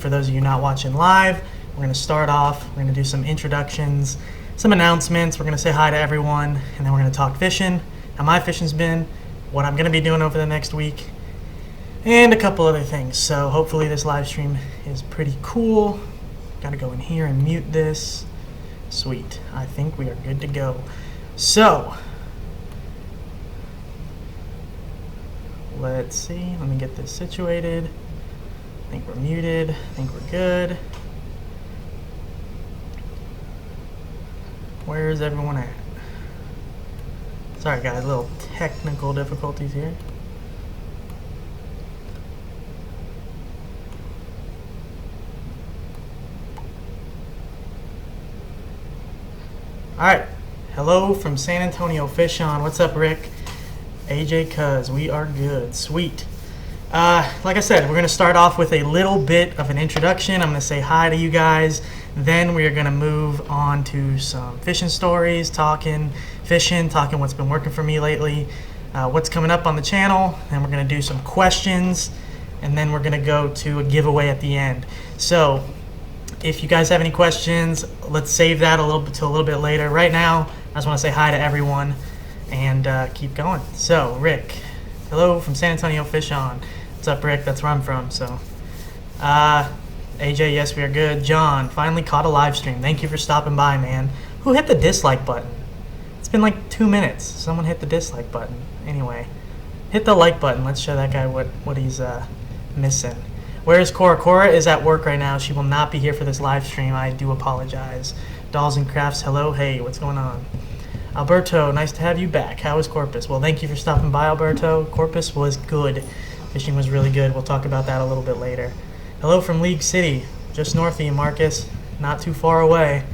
For those of you not watching live, we're going to start off. We're going to do some introductions, some announcements. We're going to say hi to everyone, and then we're going to talk fishing, how my fishing's been, what I'm going to be doing over the next week, and a couple other things. So hopefully this live stream is pretty cool. Got to go in here and mute this. Sweet. I think we are good to go. So let's see. Let me get this situated. I think we're muted. I think we're good. Where's everyone at? Sorry guys, little technical difficulties here. Alright, hello from San Antonio Fish On. What's up, Rick? AJ Cuz, we are good. Sweet. Like I said, we're going to start off with a little bit of an introduction. I'm going to say hi to you guys. Then we are going to move on to some fishing stories, talking fishing, talking what's been working for me lately, what's coming up on the channel. Then we're going to do some questions, and then we're going to go to a giveaway at the end. So if you guys have any questions, let's save that a little bit later. Right now, I just want to say hi to everyone and keep going. So, Rick, hello from San Antonio Fish On. What's up, Rick? That's where I'm from. So, AJ, yes, we are good. John, finally caught a live stream. Thank you for stopping by, man. Who hit the dislike button? It's been like 2 minutes. Someone hit the dislike button. Anyway, hit the like button. Let's show that guy what he's missing. Where is Cora? Cora is at work right now. She will not be here for this live stream. I do apologize. Dolls and Crafts, hello. Hey, what's going on? Alberto, nice to have you back. How is Corpus? Well, thank you for stopping by, Alberto. Corpus was good. Fishing was really good. We'll talk about that a little bit later. Hello from League City, just north of you, Marcus. Not too far away.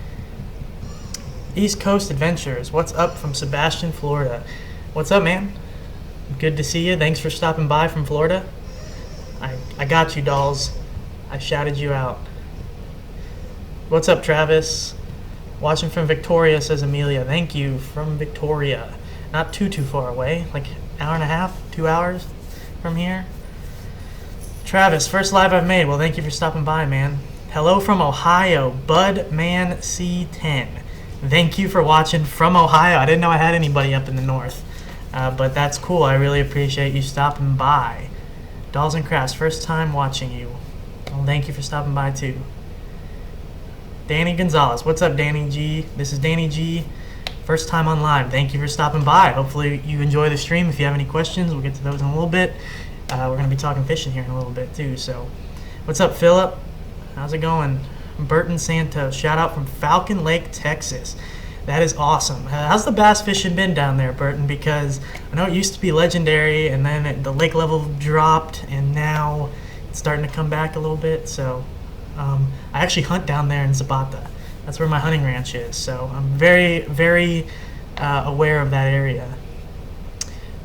East Coast Adventures, what's up from Sebastian, Florida? What's up, man? Good to see you. Thanks for stopping by from Florida. I got you, dolls. I shouted you out. What's up, Travis? Watching from Victoria, says Amelia. Thank you, from Victoria. Not too far away, like an hour and a half, 2 hours from here. Travis, first live I've made. Well, thank you for stopping by, man. Hello from Ohio, Budman C10. Thank you for watching from Ohio. I didn't know I had anybody up in the north, but that's cool. I really appreciate you stopping by. Dolls and Crafts, first time watching you. Well, thank you for stopping by, too. Danny Gonzalez. What's up, Danny G? This is Danny G. First time on live. Thank you for stopping by. Hopefully you enjoy the stream. If you have any questions, we'll get to those in a little bit. We're going to be talking fishing here in a little bit, too. So, what's up, Philip? How's it going? Burton Santos. Shout out from Falcon Lake, Texas. That is awesome. How's the bass fishing been down there, Burton? Because I know it used to be legendary, and then the lake level dropped, and now it's starting to come back a little bit. So, I actually hunt down there in Zapata. That's where my hunting ranch is. So I'm very, very aware of that area.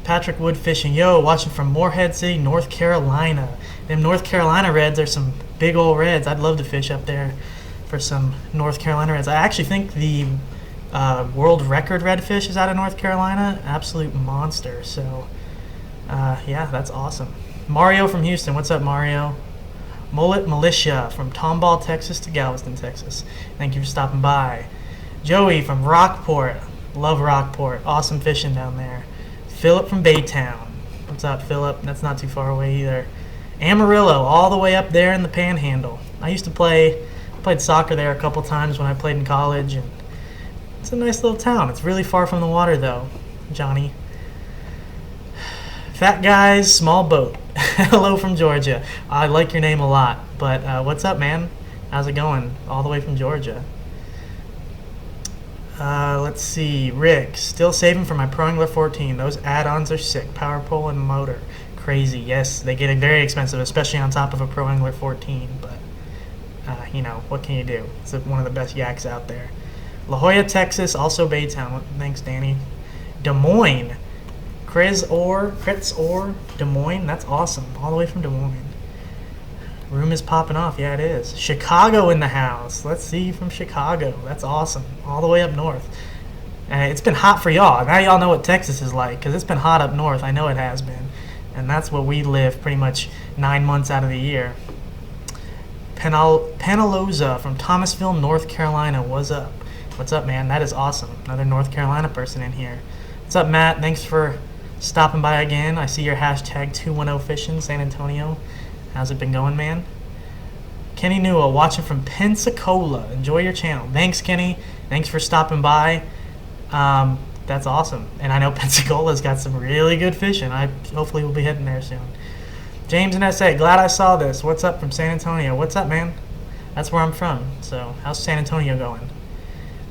Patrick Wood Fishing. Yo, watching from Morehead City, North Carolina. Them North Carolina reds are some big old reds. I'd love to fish up there for some North Carolina reds. I actually think the world record redfish is out of North Carolina. Absolute monster. So, yeah, that's awesome. Mario from Houston. What's up, Mario? Mullet Militia from Tomball, Texas to Galveston, Texas. Thank you for stopping by. Joey from Rockport. Love Rockport. Awesome fishing down there. Philip from Baytown. What's up, Philip? That's not too far away either. Amarillo, all the way up there in the Panhandle. I used to played soccer there a couple times when I played in college, and it's a nice little town. It's really far from the water, though, Johnny. Fat Guys, Small Boat. Hello from Georgia. I like your name a lot, but what's up, man? How's it going? All the way from Georgia. Let's see. Rick, still saving for my Pro Angler 14. Those add-ons are sick. Power pole and motor. Crazy. Yes, they get very expensive, especially on top of a Pro Angler 14, but you know, what can you do? It's one of the best yaks out there. La Jolla, Texas, also Baytown. Thanks, Danny. Des Moines. Chris Orr, Des Moines. That's awesome. All the way from Des Moines. Room is popping off. Yeah, it is. Chicago in the house. Let's see from Chicago. That's awesome. All the way up north. It's been hot for y'all. Now y'all know what Texas is like, because it's been hot up north. I know it has been. And that's where we live pretty much 9 months out of the year. Penaloza from Thomasville, North Carolina. What's up? What's up, man? That is awesome. Another North Carolina person in here. What's up, Matt? Thanks for stopping by again. I see your hashtag 210fishing San Antonio. How's it been going, man? Kenny Newell, watching from Pensacola. Enjoy your channel. Thanks, Kenny. Thanks for stopping by. That's awesome. And I know Pensacola's got some really good fishing. Hopefully we'll be heading there soon. James and SA, glad I saw this. What's up from San Antonio? What's up, man? That's where I'm from. So how's San Antonio going?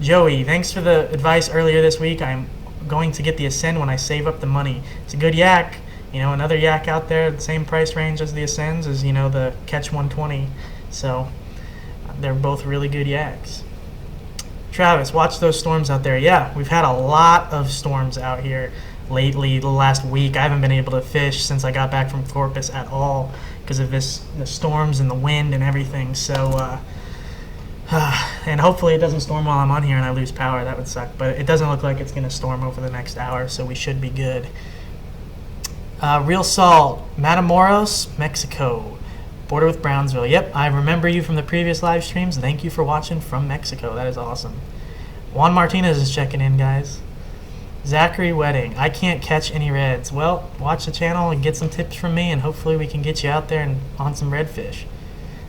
Joey, thanks for the advice earlier this week. I'm going to get the Ascend when I save up the money. It's a good yak. You know, another yak out there, the same price range as the Ascends is, you know, the Catch 120. So they're both really good yaks. Travis, watch those storms out there. Yeah, we've had a lot of storms out here lately. The last week, I haven't been able to fish since I got back from Corpus at all because of the storms and the wind and everything. So, and hopefully it doesn't storm while I'm on here and I lose power. That would suck. But it doesn't look like it's going to storm over the next hour, so we should be good. Real Salt, Matamoros, Mexico. Border with Brownsville. Yep, I remember you from the previous live streams. Thank you for watching from Mexico. That is awesome. Juan Martinez is checking in, guys. Zachary Wedding. I can't catch any reds. Well, watch the channel and get some tips from me, and hopefully we can get you out there and on some redfish.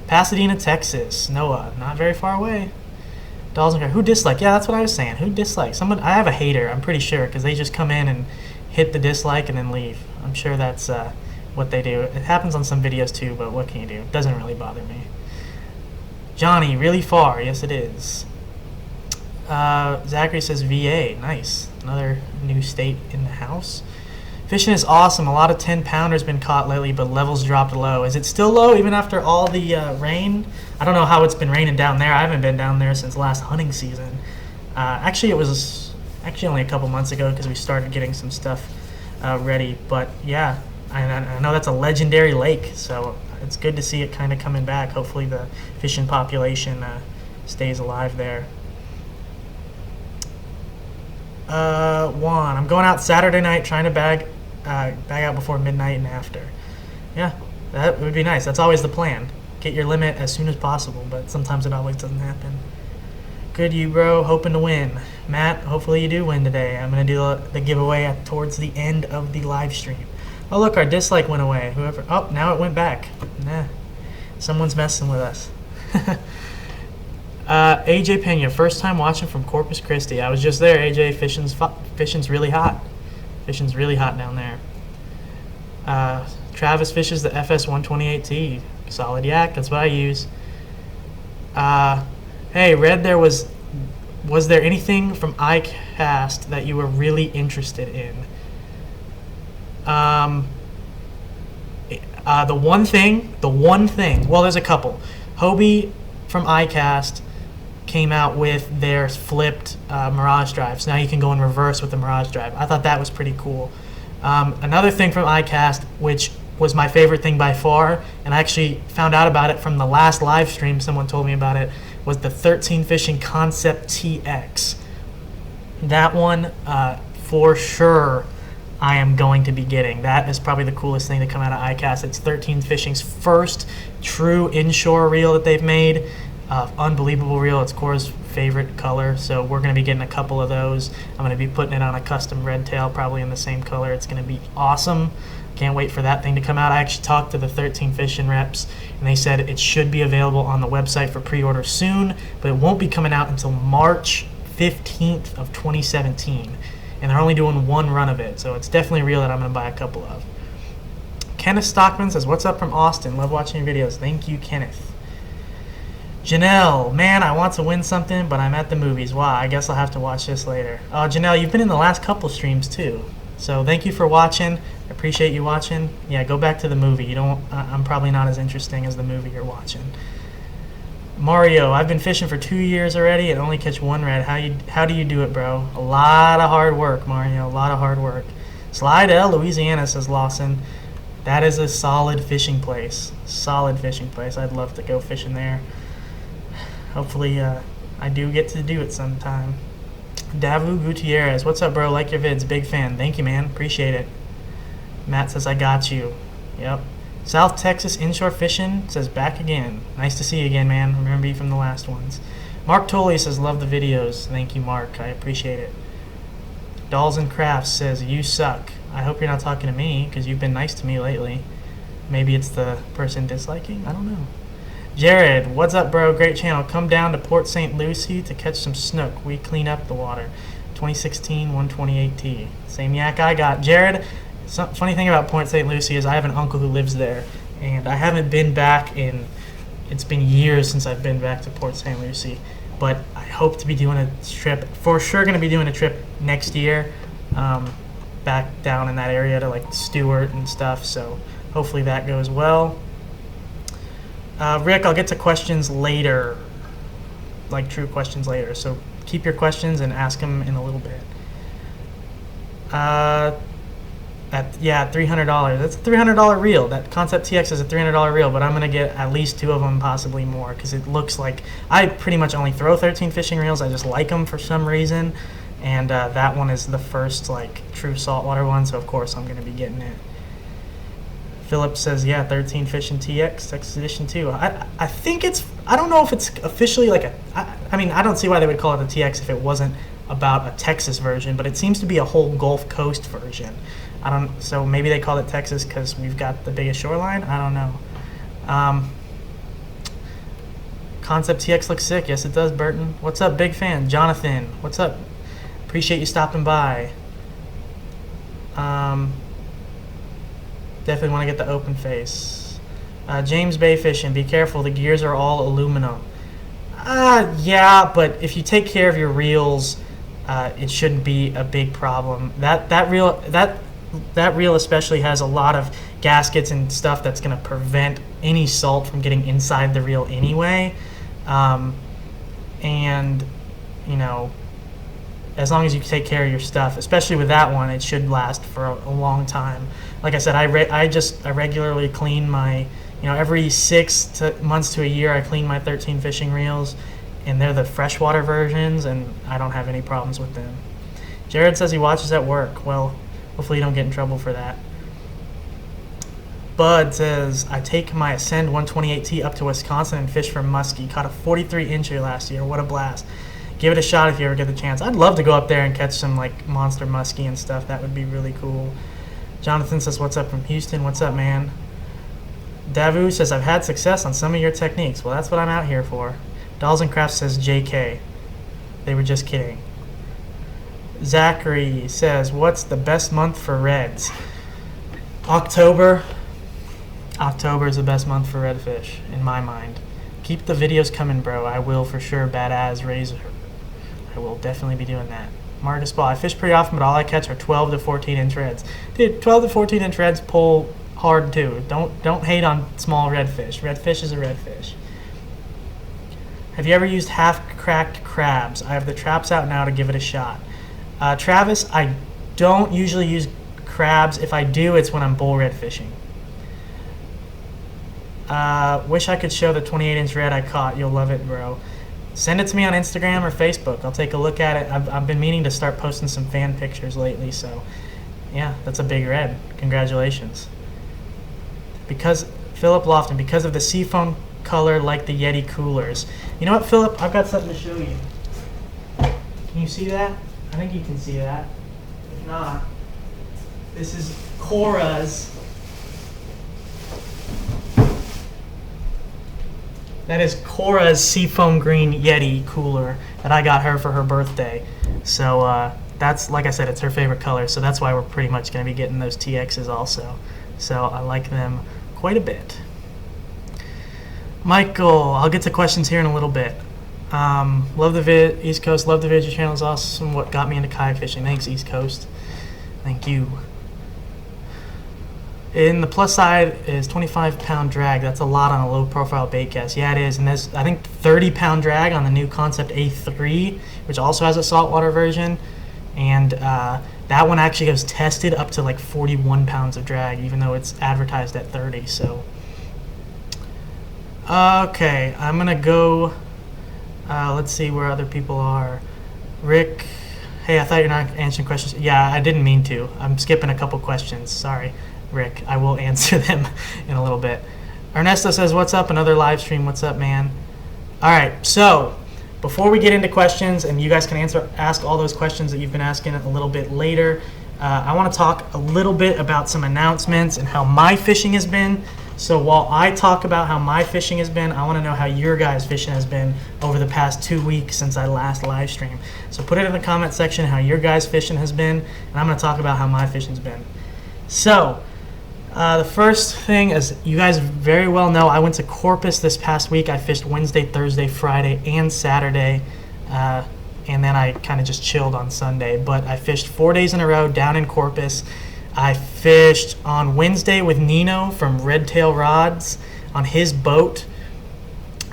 Pasadena, Texas. Noah, not very far away. Dolls and who dislike? Yeah, that's what I was saying. Who dislike? Someone. I have a hater. I'm pretty sure because they just come in and hit the dislike and then leave. I'm sure that's what they do. It happens on some videos too, but what can you do? It doesn't really bother me. Johnny, really far. Yes, it is. Zachary says VA. Nice. Another new state in the house. Fishing is awesome. A lot of 10-pounders been caught lately, but levels dropped low. Is it still low even after all the rain? I don't know how it's been raining down there. I haven't been down there since last hunting season. Actually, it was only a couple months ago because we started getting some stuff ready. But yeah, I know that's a legendary lake, so it's good to see it kind of coming back. Hopefully the fishing population stays alive there. Juan, I'm going out Saturday night trying to bag out before midnight and after. Yeah, that would be nice. That's always the plan. Get your limit as soon as possible, but sometimes it always doesn't happen. Good, you bro, hoping to win. Matt, hopefully you do win today. I'm going to do the giveaway towards the end of the live stream. Oh look, our dislike went away. Oh, now it went back. Nah, someone's messing with us. AJ Pena, first time watching from Corpus Christi. I was just there, AJ. Fishing's really hot. Fishing's really hot down there. Travis fishes the FS 128T. Solid yak, that's what I use. Hey, Red, was there anything from iCast that you were really interested in? The one thing, well, there's a couple. Hobie from iCast came out with their flipped Mirage drive. So now you can go in reverse with the Mirage drive. I thought that was pretty cool. Another thing from iCast, which was my favorite thing by far, and I actually found out about it from the last live stream, someone told me about it, was the 13 Fishing Concept TX. That one, for sure, I am going to be getting. That is probably the coolest thing to come out of iCast. It's 13 Fishing's first true inshore reel that they've made. Unbelievable reel. It's Cora's favorite color, so we're going to be getting a couple of those. I'm going to be putting it on a custom Redtail, probably in the same color. It's going to be awesome. Can't wait for that thing to come out. I actually talked to the 13 Fishing reps, and they said it should be available on the website for pre-order soon, but it won't be coming out until March 15th of 2017. And they're only doing one run of it, so it's definitely real that I'm going to buy a couple of. Kenneth Stockman says, what's up from Austin? Love watching your videos. Thank you, Kenneth. Janelle, man, I want to win something, but I'm at the movies. Wow, I guess I'll have to watch this later. Janelle, you've been in the last couple streams, too. So thank you for watching. I appreciate you watching. Yeah, go back to the movie. I'm probably not as interesting as the movie you're watching. Mario, I've been fishing for 2 years already and only catch one red. How do you do it, bro? A lot of hard work, Mario. A lot of hard work. Slidell, Louisiana, says Lawson. That is a solid fishing place. Solid fishing place. I'd love to go fishing there. Hopefully, I do get to do it sometime. Davu Gutierrez, what's up, bro? Like your vids. Big fan. Thank you, man. Appreciate it. Matt says, I got you. Yep. South Texas inshore fishing says back again. Nice to see you again, man. Remember you from the last ones. Mark Tolley says love the videos. Thank you, Mark. I appreciate it. Dolls and Crafts says you suck. I hope you're not talking to me because you've been nice to me lately. Maybe it's the person disliking. I don't know. Jared, what's up, bro? Great channel. Come down to Port St. Lucie to catch some snook. We clean up the water. 2016 128T. Same yak I got. Jared, funny thing about Port St. Lucie is I have an uncle who lives there, and I haven't been back in, it's been years since I've been back to Port St. Lucie, but I hope to be doing a trip, for sure going to be doing a trip next year, back down in that area to like Stewart and stuff, so hopefully that goes well. Rick, I'll get to questions later, like true questions later, so keep your questions and ask them in a little bit. Yeah, $300. That's a $300 reel. That Concept TX is a $300 reel, but I'm going to get at least 2 of them, possibly more, because it looks like I pretty much only throw 13 fishing reels. I just like them for some reason, and that one is the first like true saltwater one, so of course I'm going to be getting it. Philip says, yeah, 13 fishing TX, Texas Edition 2. I think it's, I don't know if it's officially like a, I mean, I don't see why they would call it a TX if it wasn't about a Texas version, but it seems to be a whole Gulf Coast version. So maybe they call it Texas because we've got the biggest shoreline. I don't know. Concept TX looks sick. Yes, it does, Burton. What's up, big fan? Jonathan, what's up? Appreciate you stopping by. Definitely want to get the open face. James Bay Fishing, be careful. The gears are all aluminum. Yeah, but if you take care of your reels, it shouldn't be a big problem. That reel especially has a lot of gaskets and stuff that's going to prevent any salt from getting inside the reel anyway. And you know, as long as you take care of your stuff, especially with that one, it should last for a long time. Like I said, I regularly clean my, every 6 months to a year, I clean my 13 fishing reels, and they're the freshwater versions, and I don't have any problems with them. Jared says he watches at work. Well, hopefully you don't get in trouble for that. Bud says, I take my Ascend 128T up to Wisconsin and fish for muskie. Caught a 43-incher last year. What a blast. Give it a shot if you ever get the chance. I'd love to go up there and catch some like monster muskie and stuff. That would be really cool. Jonathan says, what's up from Houston? What's up, man? Davu says, I've had success on some of your techniques. Well, that's what I'm out here for. Dolls and Crafts says, JK. They were just kidding. Zachary says, what's the best month for reds? October. October is the best month for redfish, in my mind. Keep the videos coming, bro. I will for sure. Badass Razor. I will definitely be doing that. Marcus Ball. I fish pretty often, but all I catch are 12 to 14 inch reds. Dude, 12 to 14 inch reds pull hard too. Don't hate on small redfish. Redfish is a redfish. Have you ever used half-cracked crabs? I have the traps out now to give it a shot. Travis, I don't usually use crabs. If I do, it's when I'm bull red fishing. Wish I could show the 28-inch red I caught. You'll love it, bro. Send it to me on Instagram or Facebook. I'll take a look at it. I've been meaning to start posting some fan pictures lately, so yeah, that's a big red. Congratulations. Because Philip Lofton, because of the seafoam color like the Yeti coolers. You know what, Philip? I've got something to show you. Can you see that? I think you can see that. If not, this is Cora's. That is Cora's seafoam green Yeti cooler that I got her for her birthday. So that's, like I said, it's her favorite color. So that's why we're pretty much going to be getting those TXs also. So I like them quite a bit. Michael, I'll get to questions here in a little bit. Love the vid, East Coast. Love the vid. Your channel is awesome. What got me into kayak fishing? Thanks, East Coast. Thank you. And the plus side is 25-pound drag. That's a lot on a low-profile bait cast. Yeah, it is. And there's, I think, 30-pound drag on the new Concept A3, which also has a saltwater version. And that one actually was tested up to like 41 pounds of drag, even though it's advertised at 30. So, okay, I'm gonna go. Let's see where other people are. Rick, hey, I thought you're not answering questions. Yeah, I didn't mean to. I'm skipping a couple questions. Sorry. Rick. I will answer them in a little bit. Ernesto says, what's up? Another live stream. What's up, man? All right, so before we get into questions, and you guys can ask all those questions that you've been asking a little bit later, I want to talk a little bit about some announcements and how my fishing has been. So while I talk about how my fishing has been, I want to know how your guys' fishing has been over the past 2 weeks since I last live streamed. So put it in the comment section how your guys' fishing has been, and I'm going to talk about how my fishing's been. So the first thing, as you guys very well know, I went to Corpus this past week. I fished Wednesday, Thursday, Friday, and Saturday, and then I kind of just chilled on Sunday. But I fished 4 days in a row down in Corpus. I fished on Wednesday with Nino from Redtail Rods on his boat,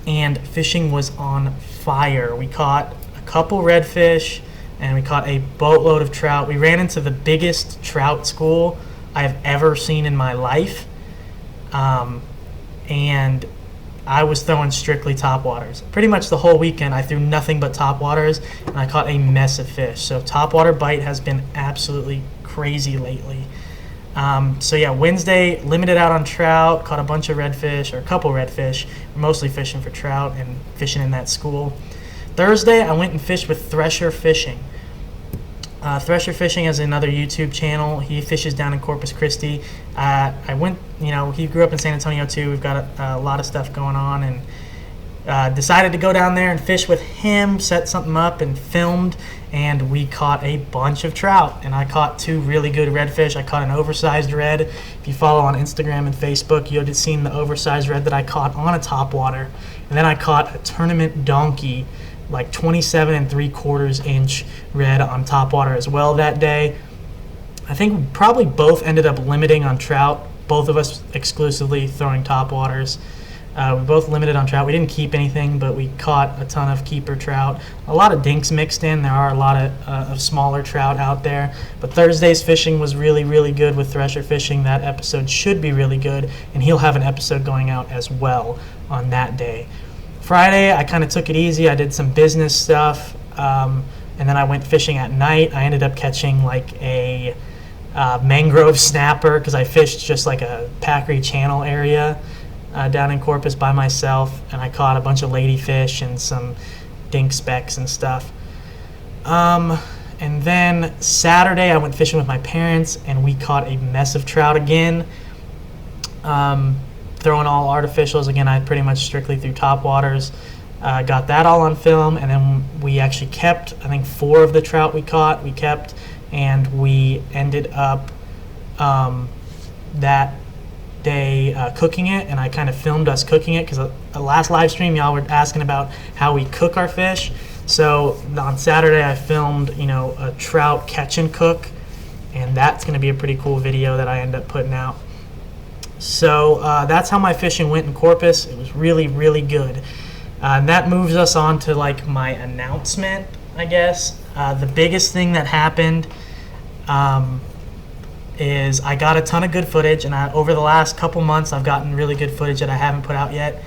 and fishing was on fire. We caught a couple redfish, and we caught a boatload of trout. We ran into the biggest trout school I have ever seen in my life, and I was throwing strictly topwaters. Pretty much the whole weekend I threw nothing but topwaters, and I caught a mess of fish. So topwater bite has been absolutely crazy lately. So yeah, Wednesday limited out on trout, caught a bunch of redfish, or a couple redfish, mostly fishing for trout and fishing in that school. Thursday I went and fished with Thresher Fishing. Thresher Fishing is another YouTube channel. He fishes down in Corpus Christi. I went, he grew up in San Antonio too. We've got a lot of stuff going on, and decided to go down there and fish with him, set something up and filmed, and we caught a bunch of trout. And I caught 2 really good redfish. I caught an oversized red. If you follow on Instagram and Facebook, you'll have seen the oversized red that I caught on a topwater. And then I caught a tournament donkey, like 27 3/4 inch red on topwater as well that day. I think we probably both ended up limiting on trout, both of us exclusively throwing topwaters. We both limited on trout. We didn't keep anything, but we caught a ton of keeper trout. A lot of dinks mixed in. There are a lot of smaller trout out there. But Thursday's fishing was really, really good with Thresher Fishing. That episode should be really good, and he'll have an episode going out as well on that day. Friday, I kind of took it easy. I did some business stuff, and then I went fishing at night. I ended up catching like a mangrove snapper because I fished just like a Packery Channel area down in Corpus by myself, and I caught a bunch of ladyfish and some dink specks and stuff. And then Saturday, I went fishing with my parents, and we caught a mess of trout again. Throwing all artificials again. I pretty much strictly threw topwaters. Got that all on film, and then we actually kept, I think, 4 of the trout we caught. We kept, and we ended up that day cooking it, and I kind of filmed us cooking it because the last live stream y'all were asking about how we cook our fish. So on Saturday I filmed a trout catch and cook, and that's going to be a pretty cool video that I end up putting out. So that's how my fishing went in Corpus. It was really, really good. And that moves us on to like my announcement, I guess. The biggest thing that happened is I got a ton of good footage, and over the last couple months I've gotten really good footage that I haven't put out yet.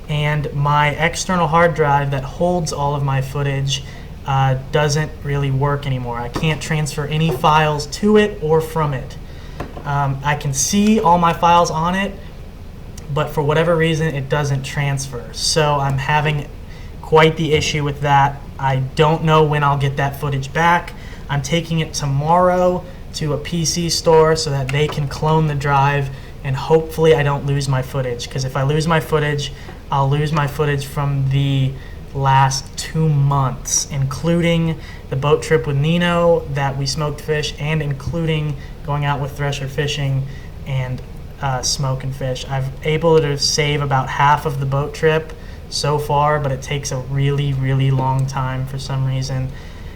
And my external hard drive that holds all of my footage doesn't really work anymore. I can't transfer any files to it or from it. I can see all my files on it, but for whatever reason it doesn't transfer. So I'm having quite the issue with that. I don't know when I'll get that footage back. I'm taking it tomorrow to a PC store so that they can clone the drive, and hopefully I don't lose my footage, because if I lose my footage, I'll lose my footage from the last 2 months, including the boat trip with Nino that we smoked fish, and including going out with Thresher Fishing and smoking fish. I've able to save about half of the boat trip so far, but it takes a really, really long time for some reason.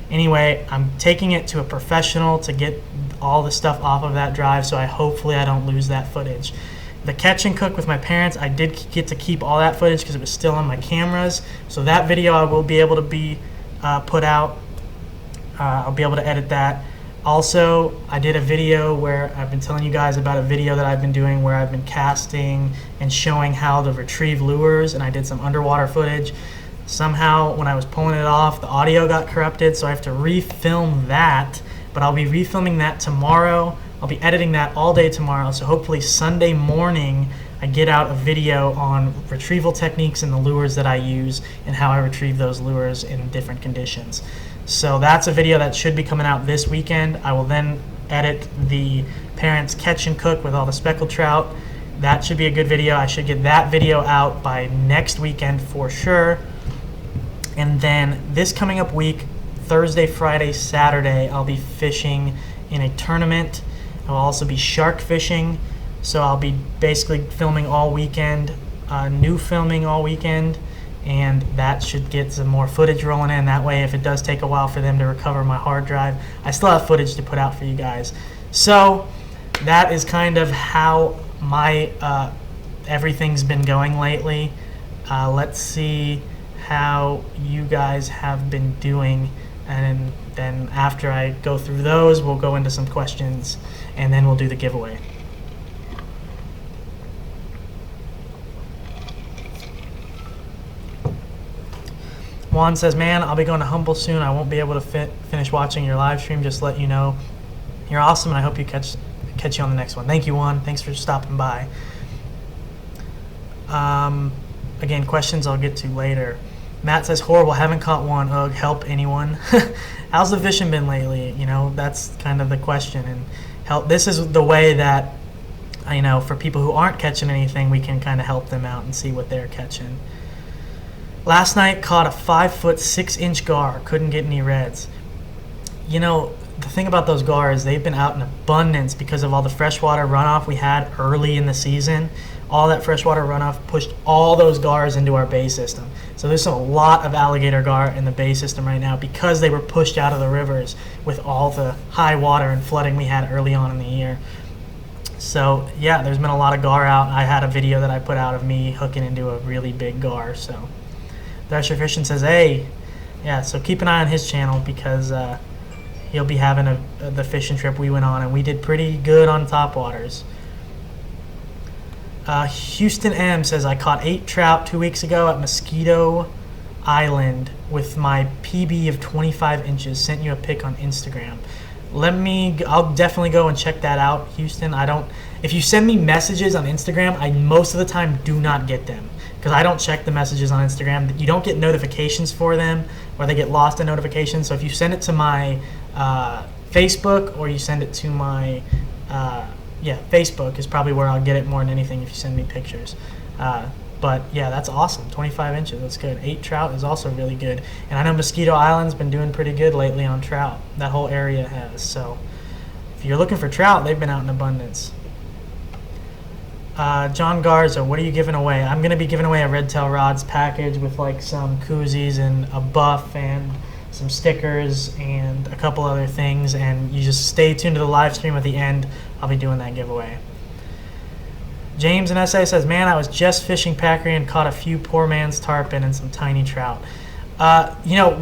Anyway, I'm taking it to a professional to get all the stuff off of that drive, so hopefully I don't lose that footage. The catch and cook with my parents, I did get to keep all that footage because it was still on my cameras, so that video I will be able to be put out. I'll be able to edit that. Also, I did a video where I've been telling you guys about a video that I've been doing where I've been casting and showing how to retrieve lures, and I did some underwater footage. Somehow, when I was pulling it off, the audio got corrupted, so I have to refilm that, but I'll be refilming that tomorrow I'll be editing that all day tomorrow, so hopefully Sunday morning I get out a video on retrieval techniques and the lures that I use and how I retrieve those lures in different conditions. So that's a video that should be coming out this weekend. I will then edit the parents catch and cook with all the speckled trout. That should be a good video. I should get that video out by next weekend for sure. And then this coming up week, Thursday, Friday, Saturday, I'll be fishing in a tournament. I'll also be shark fishing. So I'll be basically filming all weekend, new filming all weekend, and that should get some more footage rolling in. That way, if it does take a while for them to recover my hard drive, I still have footage to put out for you guys. So that is kind of how my everything's been going lately. Let's see how you guys have been doing, and then after I go through those, we'll go into some questions, and then we'll do the giveaway. Juan says, man, I'll be going to Humble soon. I won't be able to finish watching your live stream. Just let you know. You're awesome, and I hope you catch you on the next one. Thank you, Juan. Thanks for stopping by. Again, questions I'll get to later. Matt says, horrible, haven't caught one. Ugh, help anyone. How's the fishing been lately? You know, that's kind of the question. And help. This is the way that, you know, for people who aren't catching anything, we can kind of help them out and see what they're catching. Last night, caught a 5-foot 6-inch gar. Couldn't get any reds. You know, the thing about those gars, they've been out in abundance because of all the freshwater runoff we had early in the season. All that freshwater runoff pushed all those gars into our bay system. So there's a lot of alligator gar in the bay system right now because they were pushed out of the rivers with all the high water and flooding we had early on in the year. So yeah, there's been a lot of gar out. I had a video that I put out of me hooking into a really big gar. So Thresher Fishing says, hey, yeah, so keep an eye on his channel because he'll be having the fishing trip we went on, and we did pretty good on topwaters. Houston M says, I caught 8 trout 2 weeks ago at Mosquito Island with my PB of 25 inches. Sent you a pic on Instagram. I'll definitely go and check that out, Houston. If you send me messages on Instagram, I most of the time do not get them because I don't check the messages on Instagram. You don't get notifications for them, or they get lost in notifications. So if you send it to my Facebook, or you send it to my Facebook is probably where I'll get it more than anything if you send me pictures. But yeah, that's awesome. 25 inches, that's good. 8 trout is also really good. And I know Mosquito Island's been doing pretty good lately on trout. That whole area has. So if you're looking for trout, they've been out in abundance. John Garza, what are you giving away? I'm going to be giving away a Redtail rods package with like some koozies and a buff and some stickers and a couple other things, and you just stay tuned to the live stream at the end. I'll be doing that giveaway. James in SA says, man, I was just fishing Packery and caught a few poor man's tarpon and some tiny trout. You know,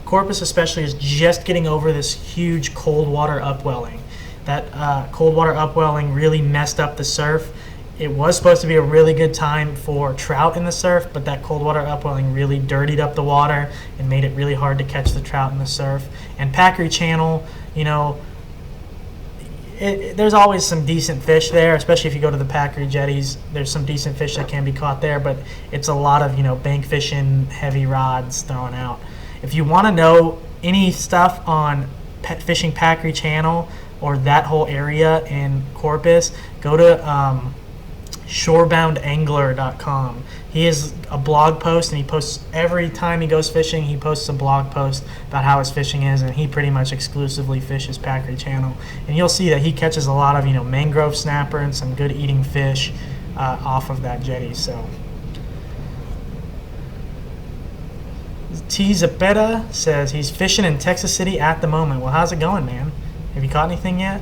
Corpus especially is just getting over this huge cold water upwelling. That cold water upwelling really messed up the surf. It was supposed to be a really good time for trout in the surf, but that cold water upwelling really dirtied up the water and made it really hard to catch the trout in the surf. And Packery Channel, you know, there's always some decent fish there, especially if you go to the Packery jetties. There's some decent fish that can be caught there, but it's a lot of, you know, bank fishing, heavy rods thrown out. If you want to know any stuff on fishing Packery Channel or that whole area in Corpus, go to shoreboundangler.com. He has a blog post, and he posts every time he goes fishing. He posts a blog post about how his fishing is, and he pretty much exclusively fishes Packery Channel. And you'll see that he catches a lot of, you know, mangrove snapper and some good eating fish off of that jetty. So T. Zapeta says he's fishing in Texas City at the moment. Well, how's it going, man? Have you caught anything yet?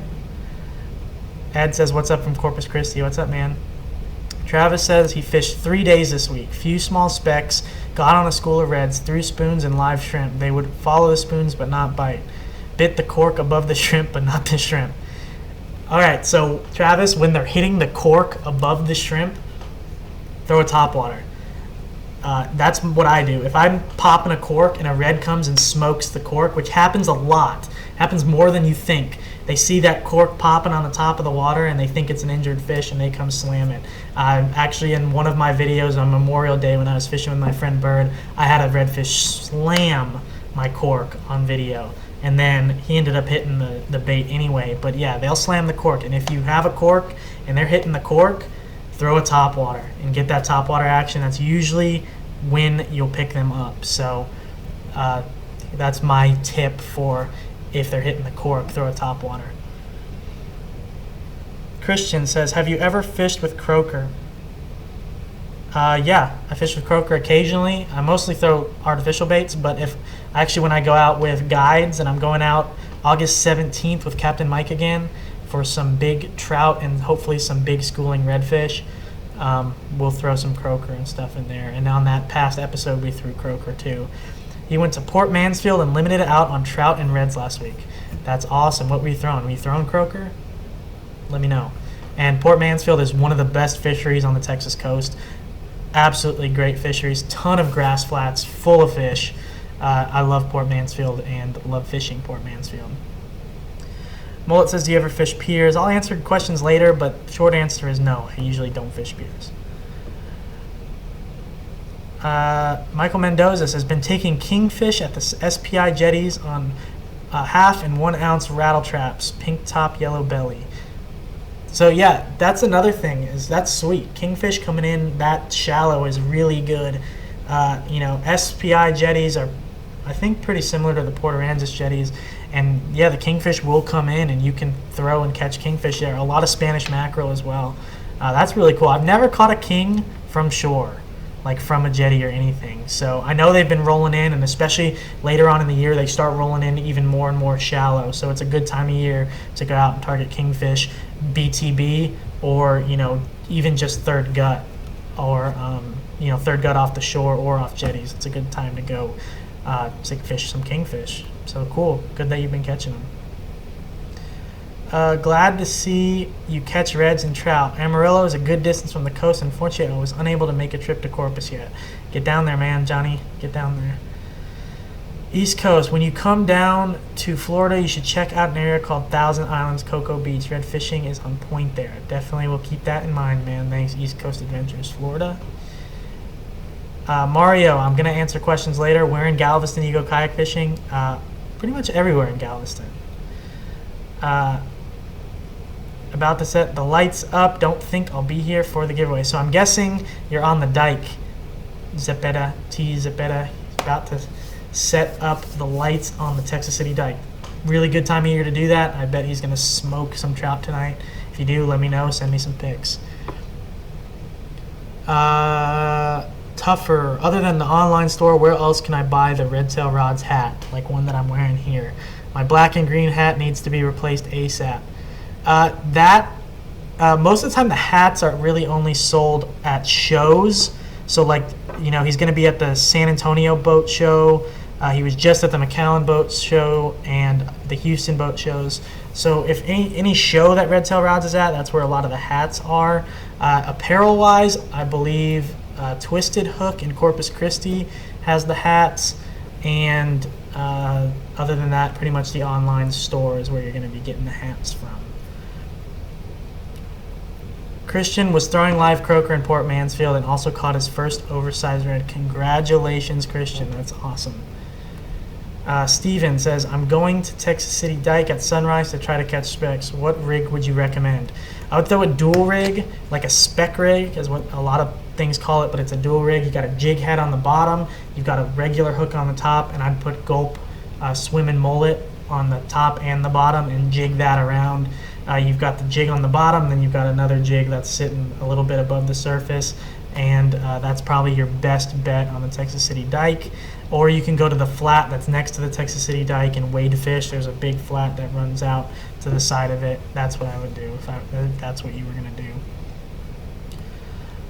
Ed says, what's up from Corpus Christi? What's up, man? Travis says he fished 3 days this week. Few small specks, got on a school of reds, 3 spoons, and live shrimp. They would follow the spoons but not bite. Bit the cork above the shrimp but not the shrimp. All right, so Travis, when they're hitting the cork above the shrimp, throw a topwater. That's what I do. If I'm popping a cork and a red comes and smokes the cork, which happens a lot, Happens more than you think. They see that cork popping on the top of the water and they think it's an injured fish and they come slam it. Actually, in one of my videos on Memorial Day when I was fishing with my friend Bird, I had a redfish slam my cork on video. And then he ended up hitting the bait anyway. But yeah, they'll slam the cork. And if you have a cork and they're hitting the cork, throw a topwater and get that topwater action. That's usually when you'll pick them up. So that's my tip for if they're hitting the cork, throw a topwater. Christian says, have you ever fished with croaker? Yeah, I fish with croaker occasionally. I mostly throw artificial baits, but when I go out with guides, and I'm going out August 17th with Captain Mike again for some big trout and hopefully some big schooling redfish, we'll throw some croaker and stuff in there. And on that past episode, we threw croaker too. He went to Port Mansfield and limited it out on trout and reds last week. That's awesome. What were you throwing? Were you throwing croaker? Let me know. And Port Mansfield is one of the best fisheries on the Texas coast. Absolutely great fisheries. Ton of grass flats, full of fish. I love Port Mansfield and love fishing Port Mansfield. Mullet says, do you ever fish piers? I'll answer questions later, but short answer is no. I usually don't fish piers. Michael Mendoza says, been taking kingfish at the SPI jetties on 1/2 and 1 ounce rattle traps, pink top, yellow belly. So yeah, that's another thing, is that's sweet. Kingfish coming in that shallow is really good. SPI jetties are, I think, pretty similar to the Port Aransas jetties. And yeah, the kingfish will come in and you can throw and catch kingfish there. A lot of Spanish mackerel as well. That's really cool. I've never caught a king from shore, like from a jetty or anything. So I know they've been rolling in, and especially later on in the year, they start rolling in even more and more shallow. So it's a good time of year to go out and target kingfish, BTB, or even just third gut, or third gut off the shore or off jetties. It's a good time to go to fish some kingfish. So cool. Good that you've been catching them. Glad to see you catch reds and trout. Amarillo is a good distance from the coast. Unfortunately, I was unable to make a trip to Corpus yet. Get down there, man, Johnny. Get down there. East Coast. When you come down to Florida, you should check out an area called Thousand Islands, Cocoa Beach. Red fishing is on point there. Definitely will keep that in mind, man. Thanks, East Coast Adventures, Florida. Mario, I'm going to answer questions later. Where in Galveston you go kayak fishing? Pretty much everywhere in Galveston. About to set the lights up. Don't think I'll be here for the giveaway. So I'm guessing you're on the dike. Zepeda, T. Zepeda. He's about to set up the lights on the Texas City dike. Really good time of year to do that. I bet he's going to smoke some trout tonight. If you do, let me know. Send me some pics. Tougher. Other than the online store, where else can I buy the Redtail Rods hat, like one that I'm wearing here? My black and green hat needs to be replaced ASAP. Most of the time the hats are really only sold at shows. So like, he's going to be at the San Antonio boat show. He was just at the McAllen boat show and the Houston boat shows. So if any show that Redtail Rods is at, that's where a lot of the hats are. Apparel wise, I believe Twisted Hook in Corpus Christi has the hats, and other than that, pretty much the online store is where you're going to be getting the hats from. Christian was throwing live croaker in Port Mansfield and also caught his first oversized red. Congratulations, Christian. That's awesome. Steven says, I'm going to Texas City Dike at sunrise to try to catch specks. What rig would you recommend? I would throw a dual rig, like a spec rig is what a lot of things call it, but it's a dual rig. You got a jig head on the bottom, you've got a regular hook on the top, and I'd put Gulp swim and mullet on the top and the bottom and jig that around. You've got the jig on the bottom, then you've got another jig that's sitting a little bit above the surface, and that's probably your best bet on the Texas City Dike. Or you can go to the flat that's next to the Texas City Dike and wade fish. There's a big flat that runs out to the side of it. That's what I would do if that's what you were going to do.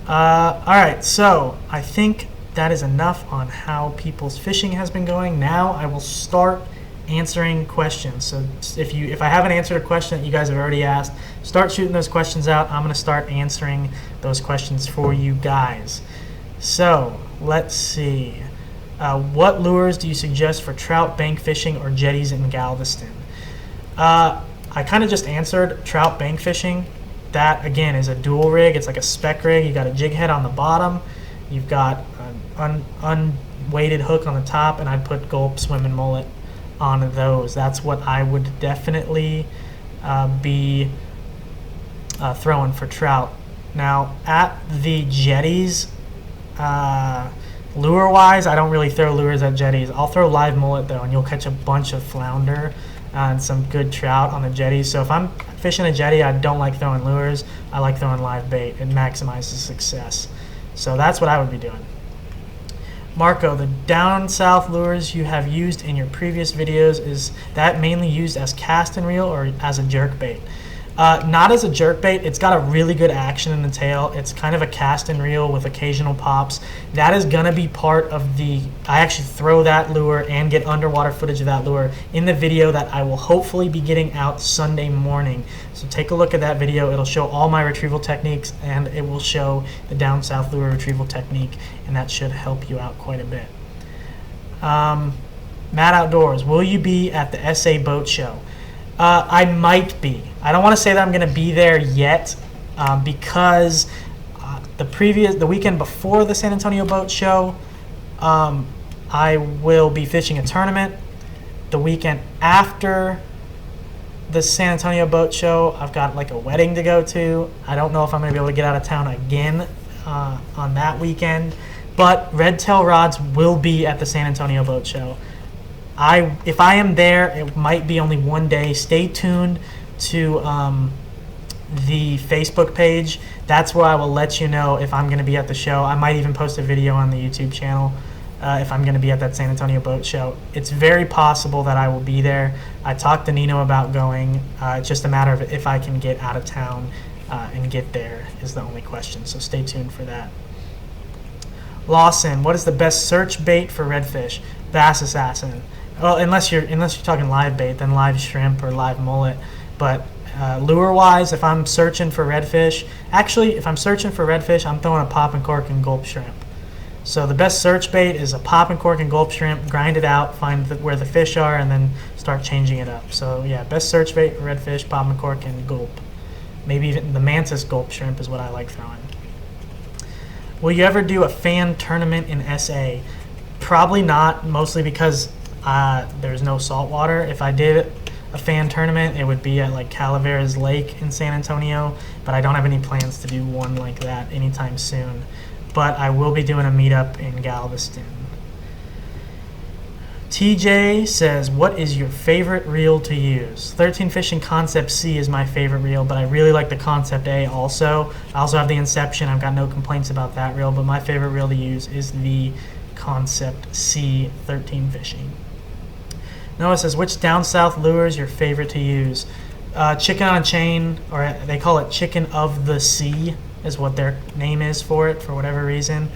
All right, so I think that is enough on how people's fishing has been going. Now I will start answering questions. So if I haven't answered a question that you guys have already asked, start shooting those questions out. I'm going to start answering those questions for you guys. So let's see. What lures do you suggest for trout bank fishing or jetties in Galveston? I kind of just answered trout bank fishing. That, again, is a dual rig. It's like a spec rig. You got a jig head on the bottom. You've got an unweighted hook on the top, and I'd put gulp, swim, and mullet on those. That's what I would definitely be throwing for trout. Now, at the jetties, lure-wise, I don't really throw lures at jetties. I'll throw live mullet, though, and you'll catch a bunch of flounder and some good trout on the jetties. So if I'm fishing a jetty, I don't like throwing lures. I like throwing live bait. It maximizes success. So that's what I would be doing. Marco, the down south lures you have used in your previous videos, is that mainly used as cast and reel or as a jerk bait? Not as a jerk bait. It's got a really good action in the tail. It's kind of a cast and reel with occasional pops. That is going to be part of the, I actually throw that lure and get underwater footage of that lure in the video that I will hopefully be getting out Sunday morning. So take a look at that video. It'll show all my retrieval techniques, and it will show the down south lure retrieval technique, and that should help you out quite a bit. Matt Outdoors, will you be at the SA Boat Show? I might be. I don't want to say that I'm going to be there yet because the weekend before the San Antonio Boat Show, I will be fishing a tournament. The weekend after the San Antonio Boat Show, I've got like a wedding to go to. I don't know if I'm going to be able to get out of town again on that weekend, but Redtail rods will be at the San Antonio Boat Show. If I am there, it might be only one day. Stay tuned to the Facebook page. That's where I will let you know if I'm going to be at the show. I might even post a video on the YouTube channel if I'm going to be at that San Antonio Boat Show. It's very possible that I will be there. I talked to Nino about going. It's just a matter of if I can get out of town and get there is the only question. So stay tuned for that. Lawson, what is the best search bait for redfish? Bass Assassin. Well, unless you're talking live bait, then live shrimp or live mullet. But lure-wise, if I'm searching for redfish, if I'm searching for redfish, I'm throwing a pop and cork and gulp shrimp. So the best search bait is a pop and cork and gulp shrimp. Grind it out, find where the fish are, and then start changing it up. So yeah, best search bait for redfish, pop and cork, and gulp. Maybe even the mantis gulp shrimp is what I like throwing. Will you ever do a fan tournament in SA? Probably not, mostly because there's no salt water. If I did a fan tournament, it would be at like Calaveras Lake in San Antonio, but I don't have any plans to do one like that anytime soon. But I will be doing a meetup in Galveston. TJ says, what is your favorite reel to use? 13 Fishing Concept C is my favorite reel, but I really like the Concept A also. I also have the Inception. I've got no complaints about that reel, but my favorite reel to use is the Concept C 13 Fishing. Noah says, which down south lure is your favorite to use? Chicken on a chain, or they call it chicken of the sea, is what their name is for it, for whatever reason.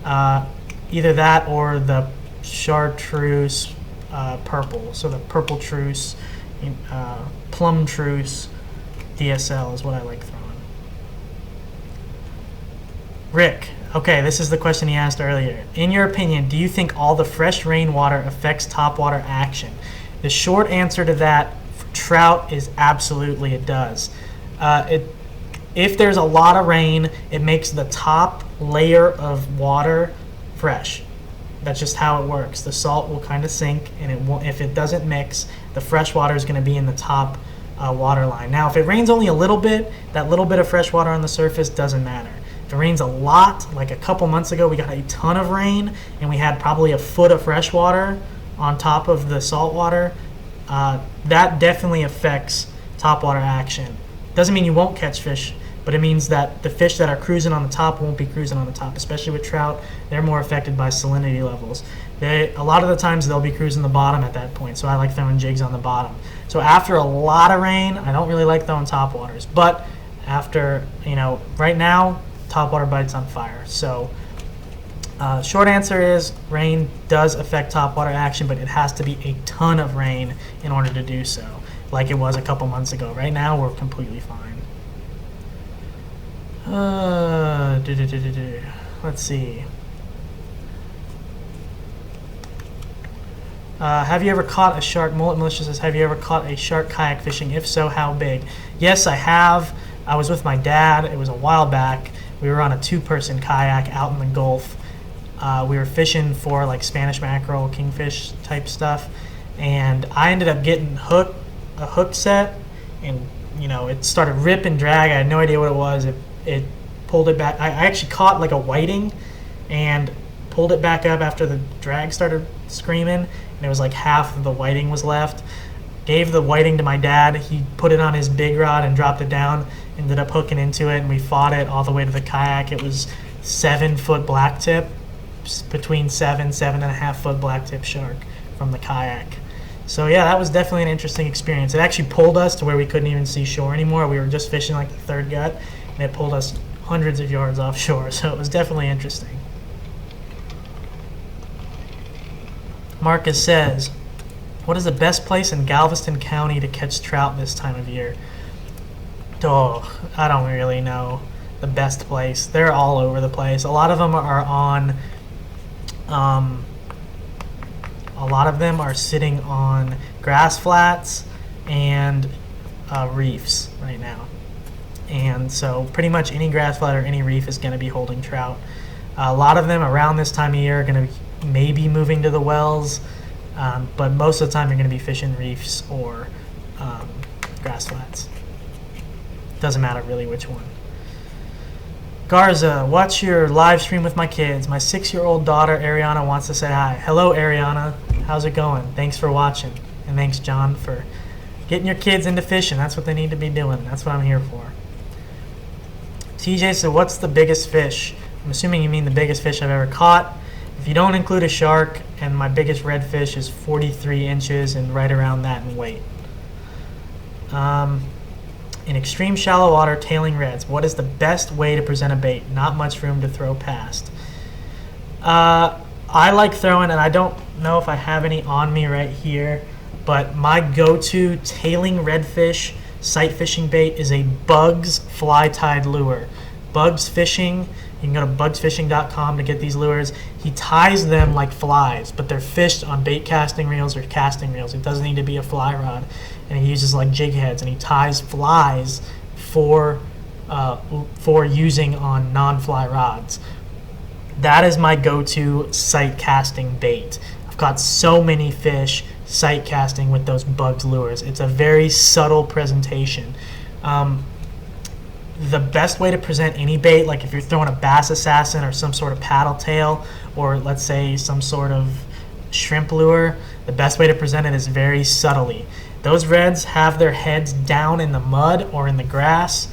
Either that or the chartreuse purple. So the purple truce, plum truce DSL is what I like throwing. Rick, okay, this is the question he asked earlier. In your opinion, do you think all the fresh rainwater affects topwater action? The short answer to that for trout is absolutely it does. If there's a lot of rain, it makes the top layer of water fresh. That's just how it works. The salt will kind of sink, and it won't, if it doesn't mix, the fresh water is going to be in the top water line. Now, if it rains only a little bit, that little bit of fresh water on the surface doesn't matter. If it rains a lot, like a couple months ago, we got a ton of rain, and we had probably a foot of fresh water on top of the salt water. That definitely affects topwater action. Doesn't mean you won't catch fish, but it means that the fish that are cruising on the top won't be cruising on the top, especially with trout. They're more affected by salinity levels. A lot of the times they'll be cruising the bottom at that point, so I like throwing jigs on the bottom. So after a lot of rain, I don't really like throwing topwaters, but after, right now, topwater bites on fire. So short answer is rain does affect topwater action, but it has to be a ton of rain in order to do so, like it was a couple months ago. Right now, we're completely fine. Let's see. Have you ever caught a shark? Mullet Militia says, have you ever caught a shark kayak fishing? If so, how big? Yes, I have. I was with my dad. It was a while back. We were on a 2-person kayak out in the Gulf. We were fishing for like Spanish mackerel, kingfish type stuff. And I ended up getting a hook set, and it started rip and drag. I had no idea what it was. It pulled it back. I actually caught like a whiting and pulled it back up after the drag started screaming, and it was like half of the whiting was left. Gave the whiting to my dad. He put it on his big rod and dropped it down. Ended up hooking into it, and we fought it all the way to the kayak. It was 7-foot blacktip, between 7.5 foot blacktip shark from the kayak. So yeah, that was definitely an interesting experience. It actually pulled us to where we couldn't even see shore anymore. We were just fishing like the third gut, and it pulled us hundreds of yards offshore. So it was definitely interesting. Marcus says, what is the best place in Galveston County to catch trout this time of year? Oh, I don't really know the best place. They're all over the place. A lot of them are on, a lot of them are sitting on grass flats and reefs right now. And so pretty much any grass flat or any reef is going to be holding trout. A lot of them around this time of year are going to be maybe moving to the wells, but most of the time you're going to be fishing reefs or grass flats. Doesn't matter really which one. Garza, watch your live stream with my kids. My 6-year-old daughter Ariana wants to say hi. Hello Ariana, how's it going? Thanks for watching, and thanks John for getting your kids into fishing. That's what they need to be doing. That's what I'm here for. TJ said, what's the biggest fish? I'm assuming you mean the biggest fish I've ever caught. If you don't include a shark, and my biggest redfish is 43 inches and right around that in weight. In extreme shallow water, tailing reds, what is the best way to present a bait? Not much room to throw past. I like throwing, and I don't know if I have any on me right here, but my go-to tailing redfish sight fishing bait is a Bugs fly tied lure. Bugs Fishing, you can go to bugsfishing.com to get these lures. He ties them like flies, but they're fished on bait casting reels or casting reels. It doesn't need to be a fly rod. And he uses like jig heads, and he ties flies for using on non-fly rods. That is my go-to sight casting bait. I've got so many fish sight casting with those Bugs lures. It's a very subtle presentation. The best way to present any bait, like if you're throwing a bass assassin or some sort of paddle tail, or let's say some sort of shrimp lure, the best way to present it is very subtly. Those reds have their heads down in the mud or in the grass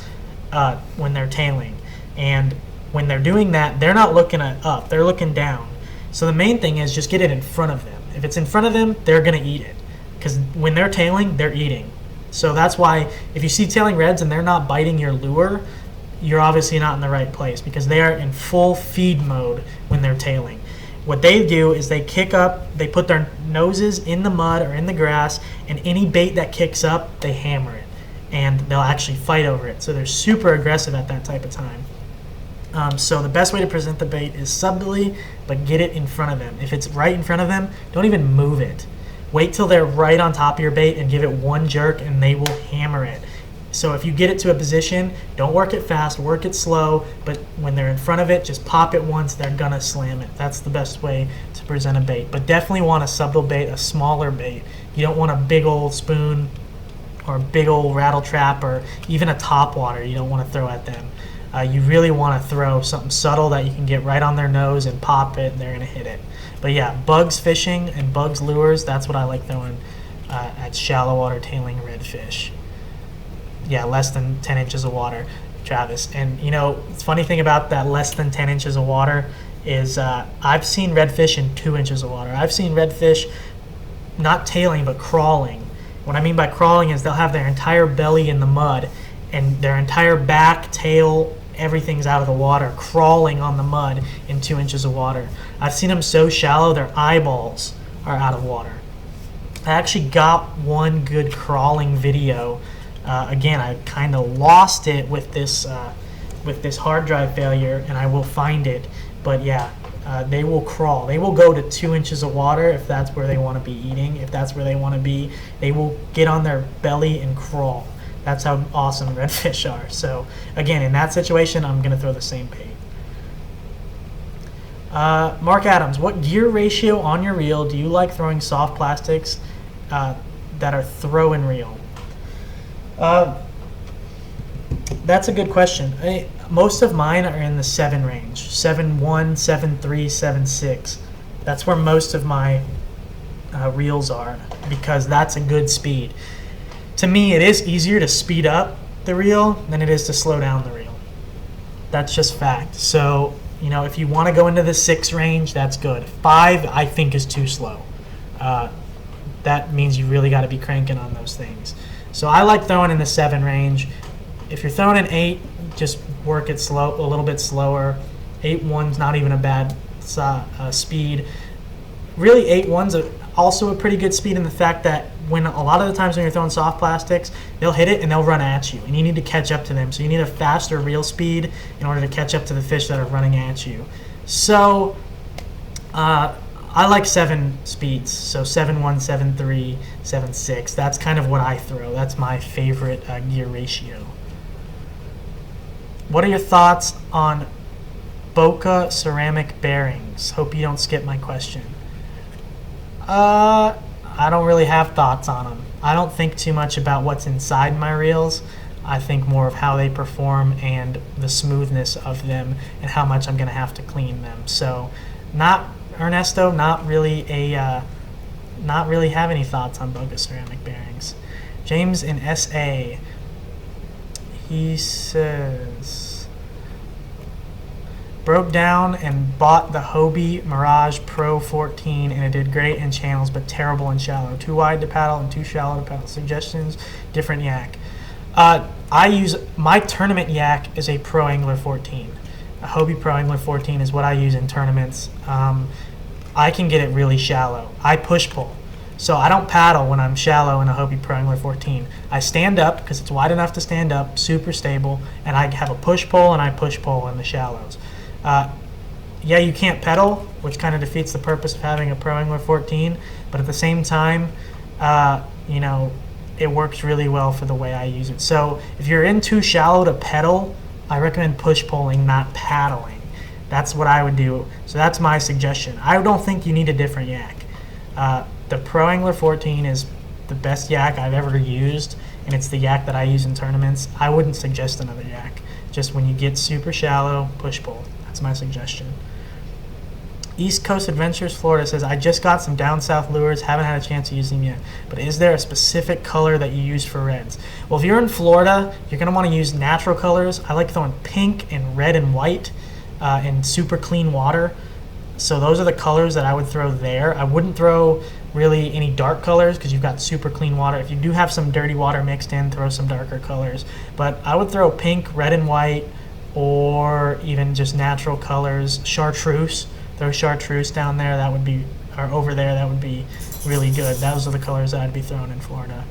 when they're tailing. And when they're doing that, they're not looking up, they're looking down. So the main thing is just get it in front of them. If it's in front of them, they're going to eat it. Because when they're tailing, they're eating. So that's why if you see tailing reds and they're not biting your lure, you're obviously not in the right place, because they are in full feed mode when they're tailing. What they do is they kick up, they put their noses in the mud or in the grass, and any bait that kicks up, they hammer it. And they'll actually fight over it. So they're super aggressive at that type of time. So the best way to present the bait is subtly, but get it in front of them. If it's right in front of them, don't even move it. Wait till they're right on top of your bait and give it one jerk, and they will hammer it. So if you get it to a position, don't work it fast, work it slow, but when they're in front of it, just pop it once, they're gonna slam it. That's the best way to present a bait. But definitely want a subtle bait, a smaller bait. You don't want a big old spoon or a big old rattle trap or even a topwater you don't want to throw at them. You really want to throw something subtle that you can get right on their nose and pop it, and they're gonna hit it. But yeah, Bugs Fishing and Bugs Lures, that's what I like throwing at shallow water tailing redfish. Yeah, less than 10 inches of water, Travis. And you know, the funny thing about that less than 10 inches of water is I've seen redfish in 2 inches of water. I've seen redfish not tailing but crawling. What I mean by crawling is they'll have their entire belly in the mud and their entire back, tail, everything's out of the water, crawling on the mud in 2 inches of water. I've seen them so shallow their eyeballs are out of water. I actually got one good crawling video. Again, I kind of lost it with this hard drive failure, and I will find it. But yeah, They will crawl. They will go to 2 inches of water if that's where they want to be eating. If that's where they want to be, they will get on their belly and crawl. That's how awesome redfish are. So again, in that situation, I'm going to throw the same bait. Mark Adams, what gear ratio on your reel do you like throwing soft plastics that are throw and reel? That's a good question. Most of mine are in the 7 range, 7.1, 7.3, 7.6. That's where most of my reels are, because that's a good speed. To me, it is easier to speed up the reel than it is to slow down the reel. That's just fact. So, you know, if you want to go into the 6 range, that's good. 5, I think, is too slow. That means you really got to be cranking on those things. So I like throwing in the 7 range. If you're throwing an 8, just work it slow, a little bit slower. 8.1's not even a bad speed. Really, 8.1's also a pretty good speed in the fact that when a lot of the times when you're throwing soft plastics, they'll hit it and they'll run at you, and you need to catch up to them. So you need a faster reel speed in order to catch up to the fish that are running at you. So I like 7 speeds, so 7.1, 7.3, 7.6. That's kind of what I throw. That's my favorite gear ratio. What are your thoughts on Boca ceramic bearings? Hope you don't skip my question. I don't really have thoughts on them. I don't think too much about what's inside my reels. I think more of how they perform and the smoothness of them and how much I'm going to have to clean them. So, not Ernesto, not really have any thoughts on Boca ceramic bearings. James in SA, he says, broke down and bought the Hobie Mirage Pro 14 and it did great in channels but terrible in shallow. Too wide to paddle and too shallow to paddle. Suggestions? Different yak. I use my tournament yak is a Pro Angler 14. A Hobie Pro Angler 14 is what I use in tournaments. I can get it really shallow. I push pull. So I don't paddle when I'm shallow in a Hobie Pro Angler 14. I stand up because it's wide enough to stand up, super stable, and I have a push pull and I push pull in the shallows. Yeah, you can't pedal, which kind of defeats the purpose of having a Pro Angler 14, but at the same time, you know, it works really well for the way I use it. So if you're in too shallow to pedal, I recommend push pulling, not paddling. That's what I would do. So that's my suggestion. I don't think you need a different yak. The Pro Angler 14 is the best yak I've ever used, and it's the yak that I use in tournaments. I wouldn't suggest another yak. Just when you get super shallow, push pull. That's my suggestion. East Coast Adventures Florida says, I just got some down south lures, haven't had a chance to use them yet, but is there a specific color that you use for reds? Well, if you're in Florida, you're going to want to use natural colors. I like throwing pink and red and white in super clean water. So those are the colors that I would throw there. I wouldn't throw really any dark colors because you've got super clean water. If you do have some dirty water mixed in, throw some darker colors. But I would throw pink, red and white, or even just natural colors. Chartreuse. Throw chartreuse down there, that would be, or over there, that would be really good. Those are the colors that I'd be throwing in Florida.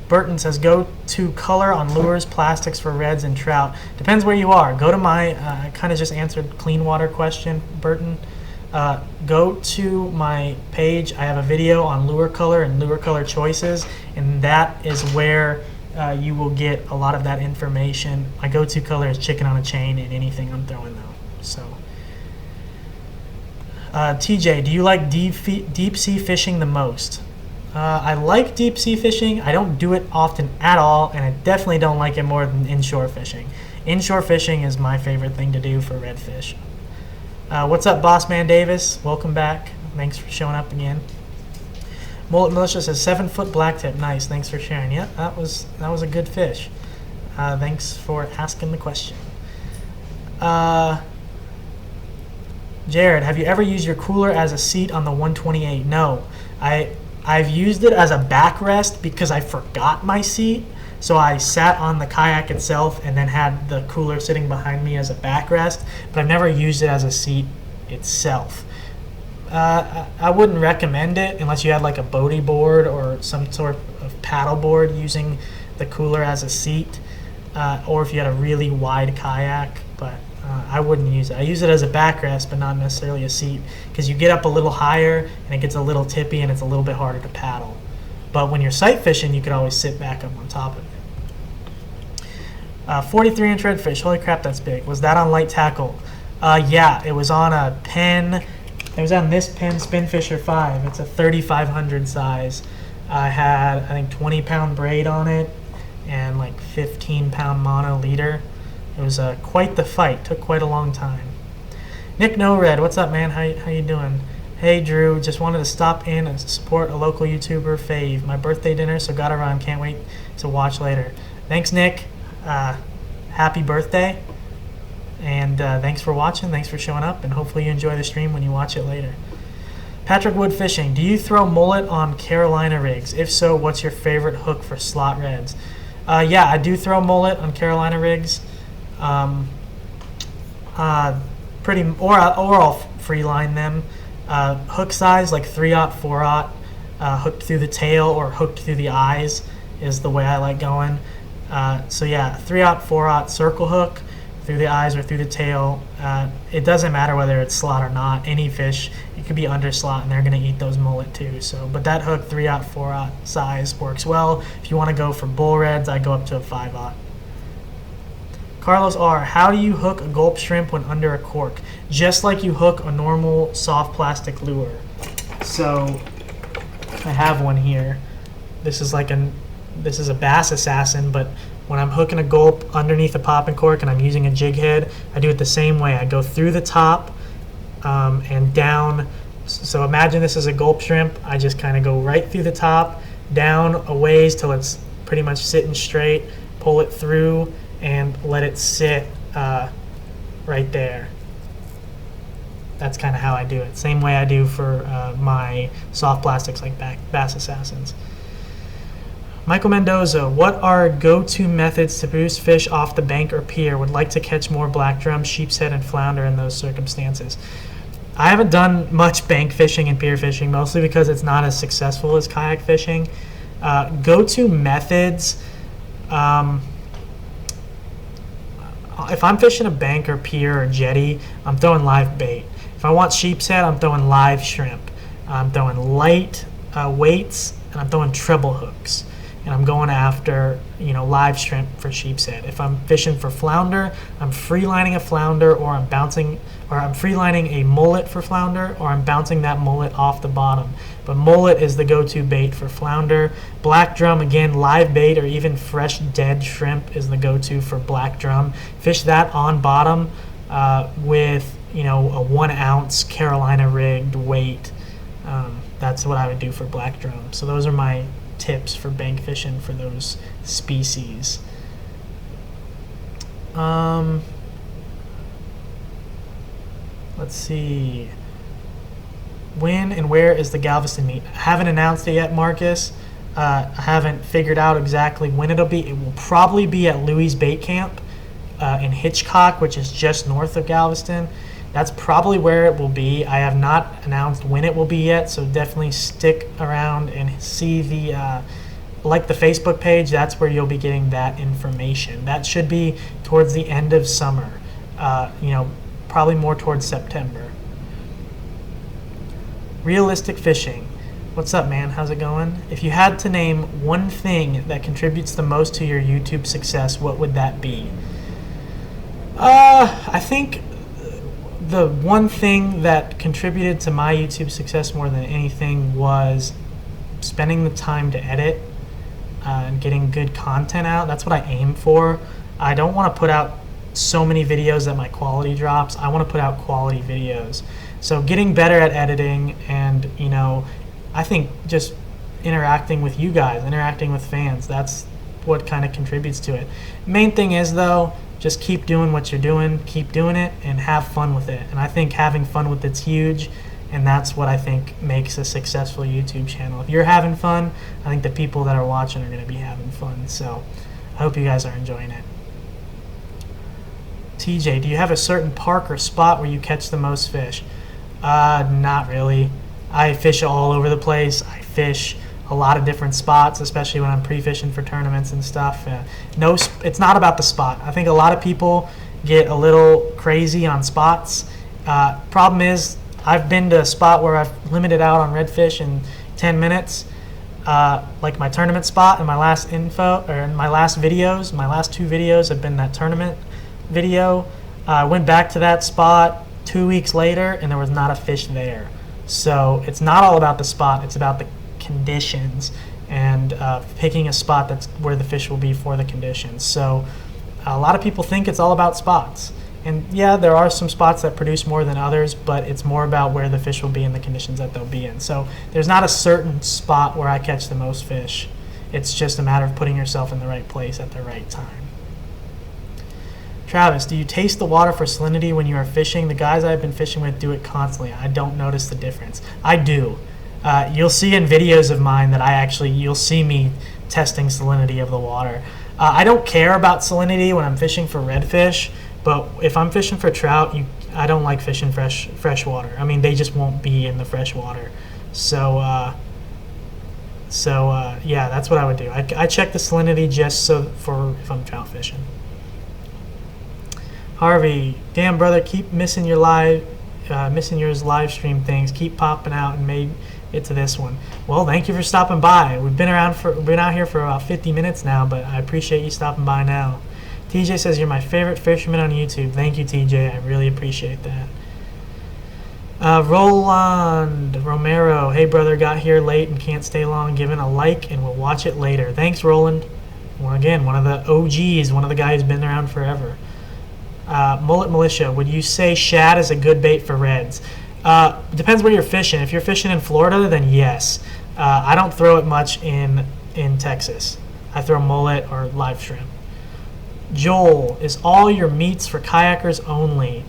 Burton says, go to color on lures, plastics for reds and trout. Depends where you are. Go to my, I kind of just answered clean water question, Burton. Go to my page. I have a video on lure color and lure color choices, and that is where you will get a lot of that information. My go-to color is chicken on a chain in anything I'm throwing though. So. TJ, do you like deep sea fishing the most? I like deep sea fishing. I don't do it often at all, and I definitely don't like it more than inshore fishing. Inshore fishing is my favorite thing to do for redfish. What's up, Boss Man Davis? Welcome back. Thanks for showing up again. Mullet Militia says 7-foot blacktip. Nice. Thanks for sharing. Yep, that was a good fish. Thanks for asking the question. Jared, have you ever used your cooler as a seat on the 128? No. I've used it as a backrest because I forgot my seat. So I sat on the kayak itself and then had the cooler sitting behind me as a backrest, but I've never used it as a seat itself. I wouldn't recommend it unless you had like a boaty board or some sort of paddle board using the cooler as a seat, or if you had a really wide kayak, but I wouldn't use it. I use it as a backrest, but not necessarily a seat, because you get up a little higher and it gets a little tippy and it's a little bit harder to paddle. But when you're sight fishing, you could always sit back up on top of it. 43-inch redfish. Holy crap, that's big. Was that on light tackle? Yeah, it was on a Penn. It was on this Penn Spinfisher 5. It's a 3500 size. I had, I think, 20-pound braid on it and like 15-pound mono leader. It was quite the fight. Took quite a long time. Nick No Red, what's up, man? How you doing? Hey, Drew. Just wanted to stop in and support a local YouTuber, Fave. My birthday dinner, so gotta run. Can't wait to watch later. Thanks, Nick. Happy birthday. And thanks for watching. Thanks for showing up. And hopefully you enjoy the stream when you watch it later. Patrick Wood Fishing. Do you throw mullet on Carolina rigs? If so, what's your favorite hook for slot reds? Yeah, I do throw mullet on Carolina rigs. Or I'll free line them. Hook size like 3/0, 4/0, hooked through the tail or hooked through the eyes is the way I like going. So yeah, 3/0, 4/0 circle hook through the eyes or through the tail. It doesn't matter whether it's slot or not. Any fish, it could be under slot and they're going to eat those mullet too. So, but that hook 3/0, 4/0 size works well. If you want to go for bull reds, I go up to a 5/0. Carlos R. How do you hook a gulp shrimp when under a cork? Just like you hook a normal soft plastic lure. So I have one here. This is a bass assassin, but when I'm hooking a gulp underneath a popping cork and I'm using a jig head, I do it the same way. I go through the top and down. So imagine this is a gulp shrimp. I just kind of go right through the top, down a ways till it's pretty much sitting straight, pull it through, and let it sit right there. That's kind of how I do it. Same way I do for my soft plastics like bass assassins. Michael Mendoza, what are go-to methods to produce fish off the bank or pier? Would like to catch more black drum, sheepshead, and flounder in those circumstances. I haven't done much bank fishing and pier fishing, mostly because it's not as successful as kayak fishing. Go-to methods, if I'm fishing a bank or pier or jetty, I'm throwing live bait. If I want sheepshead, I'm throwing live shrimp. I'm throwing light weights, and I'm throwing treble hooks. And I'm going after, live shrimp for sheepshead. If I'm fishing for flounder, I'm free lining a flounder, or I'm free lining a mullet for flounder, or I'm bouncing that mullet off the bottom. But mullet is the go-to bait for flounder. Black drum, again, live bait or even fresh dead shrimp is the go-to for black drum. Fish that on bottom with, a 1 ounce Carolina rigged weight. That's what I would do for black drum. So those are my tips for bank fishing for those species. Let's see. When and where is the Galveston meet? I haven't announced it yet, Marcus. I haven't figured out exactly when it'll be. It will probably be at Louis Bait Camp in Hitchcock, which is just north of Galveston. That's probably where it will be. I have not announced when it will be yet, so definitely stick around and see the Facebook page. That's where you'll be getting that information. That should be towards the end of summer, probably more towards September. Realistic Fishing. What's up, man? How's it going? If you had to name one thing that contributes the most to your YouTube success, what would that be? I think the one thing that contributed to my YouTube success more than anything was spending the time to edit and getting good content out. That's what I aim for. I don't want to put out so many videos that my quality drops. I want to put out quality videos. So getting better at editing and, I think just interacting with you guys, interacting with fans, that's what kind of contributes to it. Main thing is, though, just keep doing what you're doing, keep doing it, and have fun with it. And I think having fun with it's huge, and that's what I think makes a successful YouTube channel. If you're having fun, I think the people that are watching are going to be having fun. So I hope you guys are enjoying it. TJ, do you have a certain park or spot where you catch the most fish? Not really. I fish all over the place. I fish a lot of different spots, especially when I'm pre-fishing for tournaments and stuff. It's not about the spot. I think a lot of people get a little crazy on spots. Problem is, I've been to a spot where I've limited out on redfish in 10 minutes, like my tournament spot in my last in my last videos. My last 2 videos have been that tournament video. I went back to that spot 2 weeks later, and there was not a fish there. So it's not all about the spot, it's about the conditions, and picking a spot that's where the fish will be for the conditions. So a lot of people think it's all about spots. And yeah, there are some spots that produce more than others, but it's more about where the fish will be and the conditions that they'll be in. So there's not a certain spot where I catch the most fish. It's just a matter of putting yourself in the right place at the right time. Travis, do you taste the water for salinity when you are fishing? The guys I've been fishing with do it constantly. I don't notice the difference. I do. You'll see in videos of mine that you'll see me testing salinity of the water. I don't care about salinity when I'm fishing for redfish, but if I'm fishing for trout, I don't like fishing fresh water. I mean, they just won't be in the fresh water. So yeah, that's what I would do. I check the salinity just for if I'm trout fishing. Harvey, damn brother, keep missing your live stream things. Keep popping out and made it to this one. Well, thank you for stopping by. We've been out here for about 50 minutes now, but I appreciate you stopping by now. TJ says you're my favorite fisherman on YouTube. Thank you, TJ. I really appreciate that. Roland Romero, hey brother, got here late and can't stay long. Give it a like and we'll watch it later. Thanks, Roland. Well, again, one of the OGs, one of the guys who's been around forever. Mullet Militia, would you say shad is a good bait for reds? Depends where you're fishing. If you're fishing in Florida, then yes. I don't throw it much in Texas. I throw mullet or live shrimp. Joel, is all your meats for kayakers only?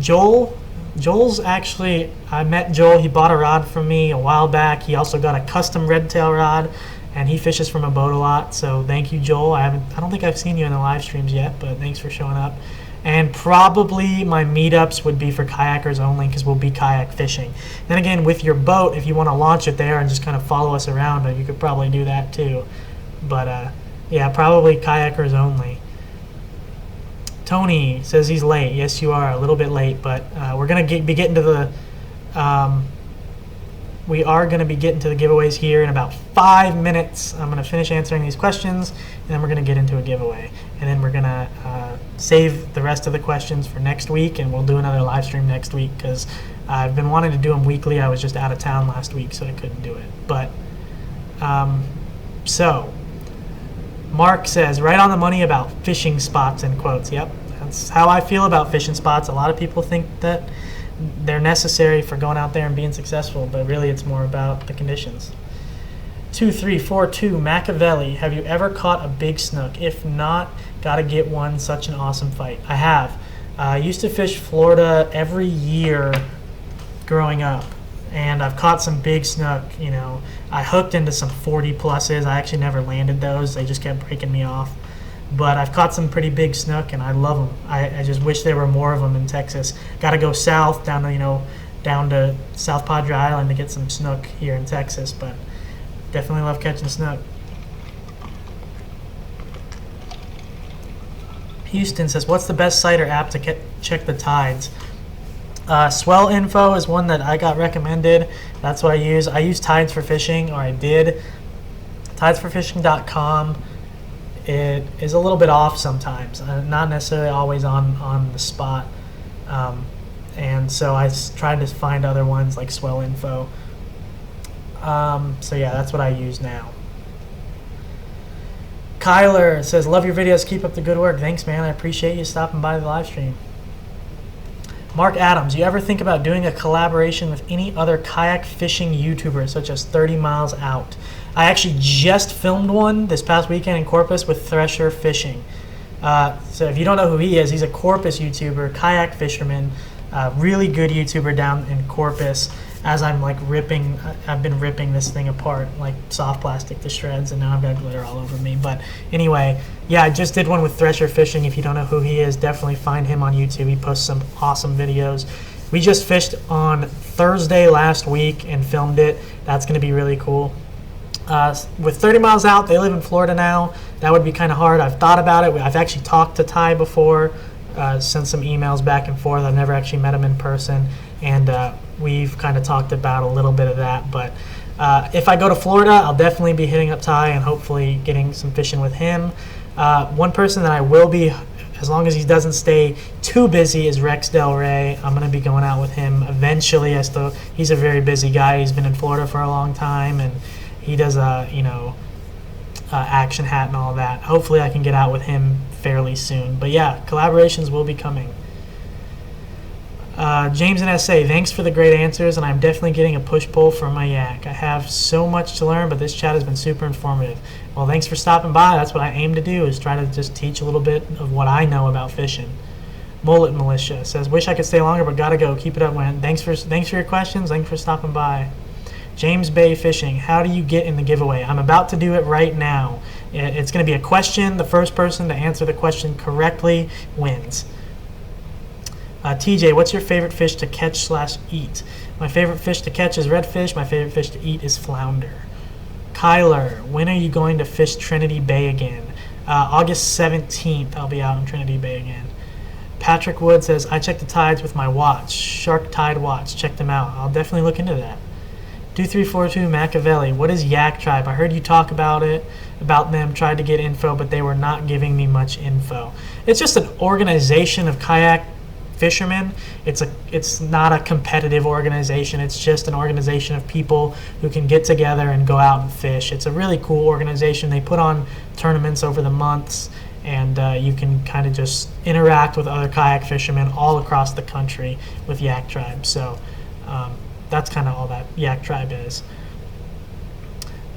Joel's actually, I met Joel. He bought a rod from me a while back. He also got a custom Redtail rod, and he fishes from a boat a lot. So thank you, Joel. I don't think I've seen you in the live streams yet, but thanks for showing up. And probably my meetups would be for kayakers only because we'll be kayak fishing. Then again, with your boat, if you want to launch it there and just kind of follow us around, you could probably do that too. But yeah, probably kayakers only. Tony says he's late. Yes, you are a little bit late, but we're going to be getting to the we are going to be getting to the giveaways here in about 5 minutes. I'm going to finish answering these questions, and then we're going to get into a giveaway. And then we're going to save the rest of the questions for next week, and we'll do another live stream next week because I've been wanting to do them weekly. I was just out of town last week, so I couldn't do it. But so Mark says, right on the money about fishing spots, in quotes. Yep, that's how I feel about fishing spots. A lot of people think that they're necessary for going out there and being successful, but really it's more about the conditions. 2342 Machiavelli, have you ever caught a big snook? If not, gotta get one. Such an awesome fight. I have. I used to fish Florida every year growing up, and I've caught some big snook. You know, I hooked into some 40 pluses. I actually never landed those. They just kept breaking me off. But I've caught some pretty big snook, and I love them. I just wish there were more of them in Texas. Got to go south, down to South Padre Island to get some snook here in Texas. But definitely love catching snook. Houston says, what's the best site or app to check the tides? Swell Info is one that I got recommended. That's what I use. I use Tides for Fishing, or I did. Tidesforfishing.com. It is a little bit off sometimes, not necessarily always on the spot. And so I tried to find other ones like Swell Info. So yeah, that's what I use now. Kyler says, love your videos, keep up the good work. Thanks, man. I appreciate you stopping by the live stream. Mark Adams, you ever think about doing a collaboration with any other kayak fishing YouTuber, such as 30 Miles Out? I actually just filmed one this past weekend in Corpus with Thresher Fishing. So if you don't know who he is, he's a Corpus YouTuber, kayak fisherman, really good YouTuber down in Corpus. As I'm like I've been ripping this thing apart, like soft plastic to shreds, and now I've got glitter all over me. But anyway, yeah, I just did one with Thresher Fishing. If you don't know who he is, definitely find him on YouTube. He posts some awesome videos. We just fished on Thursday last week and filmed it. That's going to be really cool. With 30 Miles Out, they live in Florida now. That would be kind of hard. I've thought about it. I've actually talked to Ty before sent some emails back and forth. I've never actually met him in person, and we've kind of talked about a little bit of that. But if I go to Florida, I'll definitely be hitting up Ty and hopefully getting some fishing with him. One person that I will be, as long as he doesn't stay too busy, is Rex Del Rey. I'm going to be going out with him eventually. He's a very busy guy. He's been in Florida for a long time, and he does Action Hat and all that. Hopefully I can get out with him fairly soon. But yeah, collaborations will be coming. James and SA, thanks for the great answers, and I'm definitely getting a push-pull from my yak. I have so much to learn, but this chat has been super informative. Well, thanks for stopping by. That's what I aim to do, is try to just teach a little bit of what I know about fishing. Mullet Militia says, wish I could stay longer, but gotta go. Keep it up, Wen. Thanks for your questions. Thanks for stopping by. James Bay Fishing, how do you get in the giveaway? I'm about to do it right now. It's going to be a question. The first person to answer the question correctly wins. TJ, what's your favorite fish to catch/eat? My favorite fish to catch is redfish. My favorite fish to eat is flounder. Kyler, when are you going to fish Trinity Bay again? August 17th, I'll be out in Trinity Bay again. Patrick Wood says, I check the tides with my watch. Shark Tide Watch. Check them out. I'll definitely look into that. 2342 Machiavelli, what is Yak Tribe? I heard you talk about them, tried to get info, but they were not giving me much info. It's just an organization of kayak fishermen. It's not a competitive organization. It's just an organization of people who can get together and go out and fish. It's a really cool organization. They put on tournaments over the months, and you can kind of just interact with other kayak fishermen all across the country with Yak Tribe. So that's kind of all that Yak Tribe is.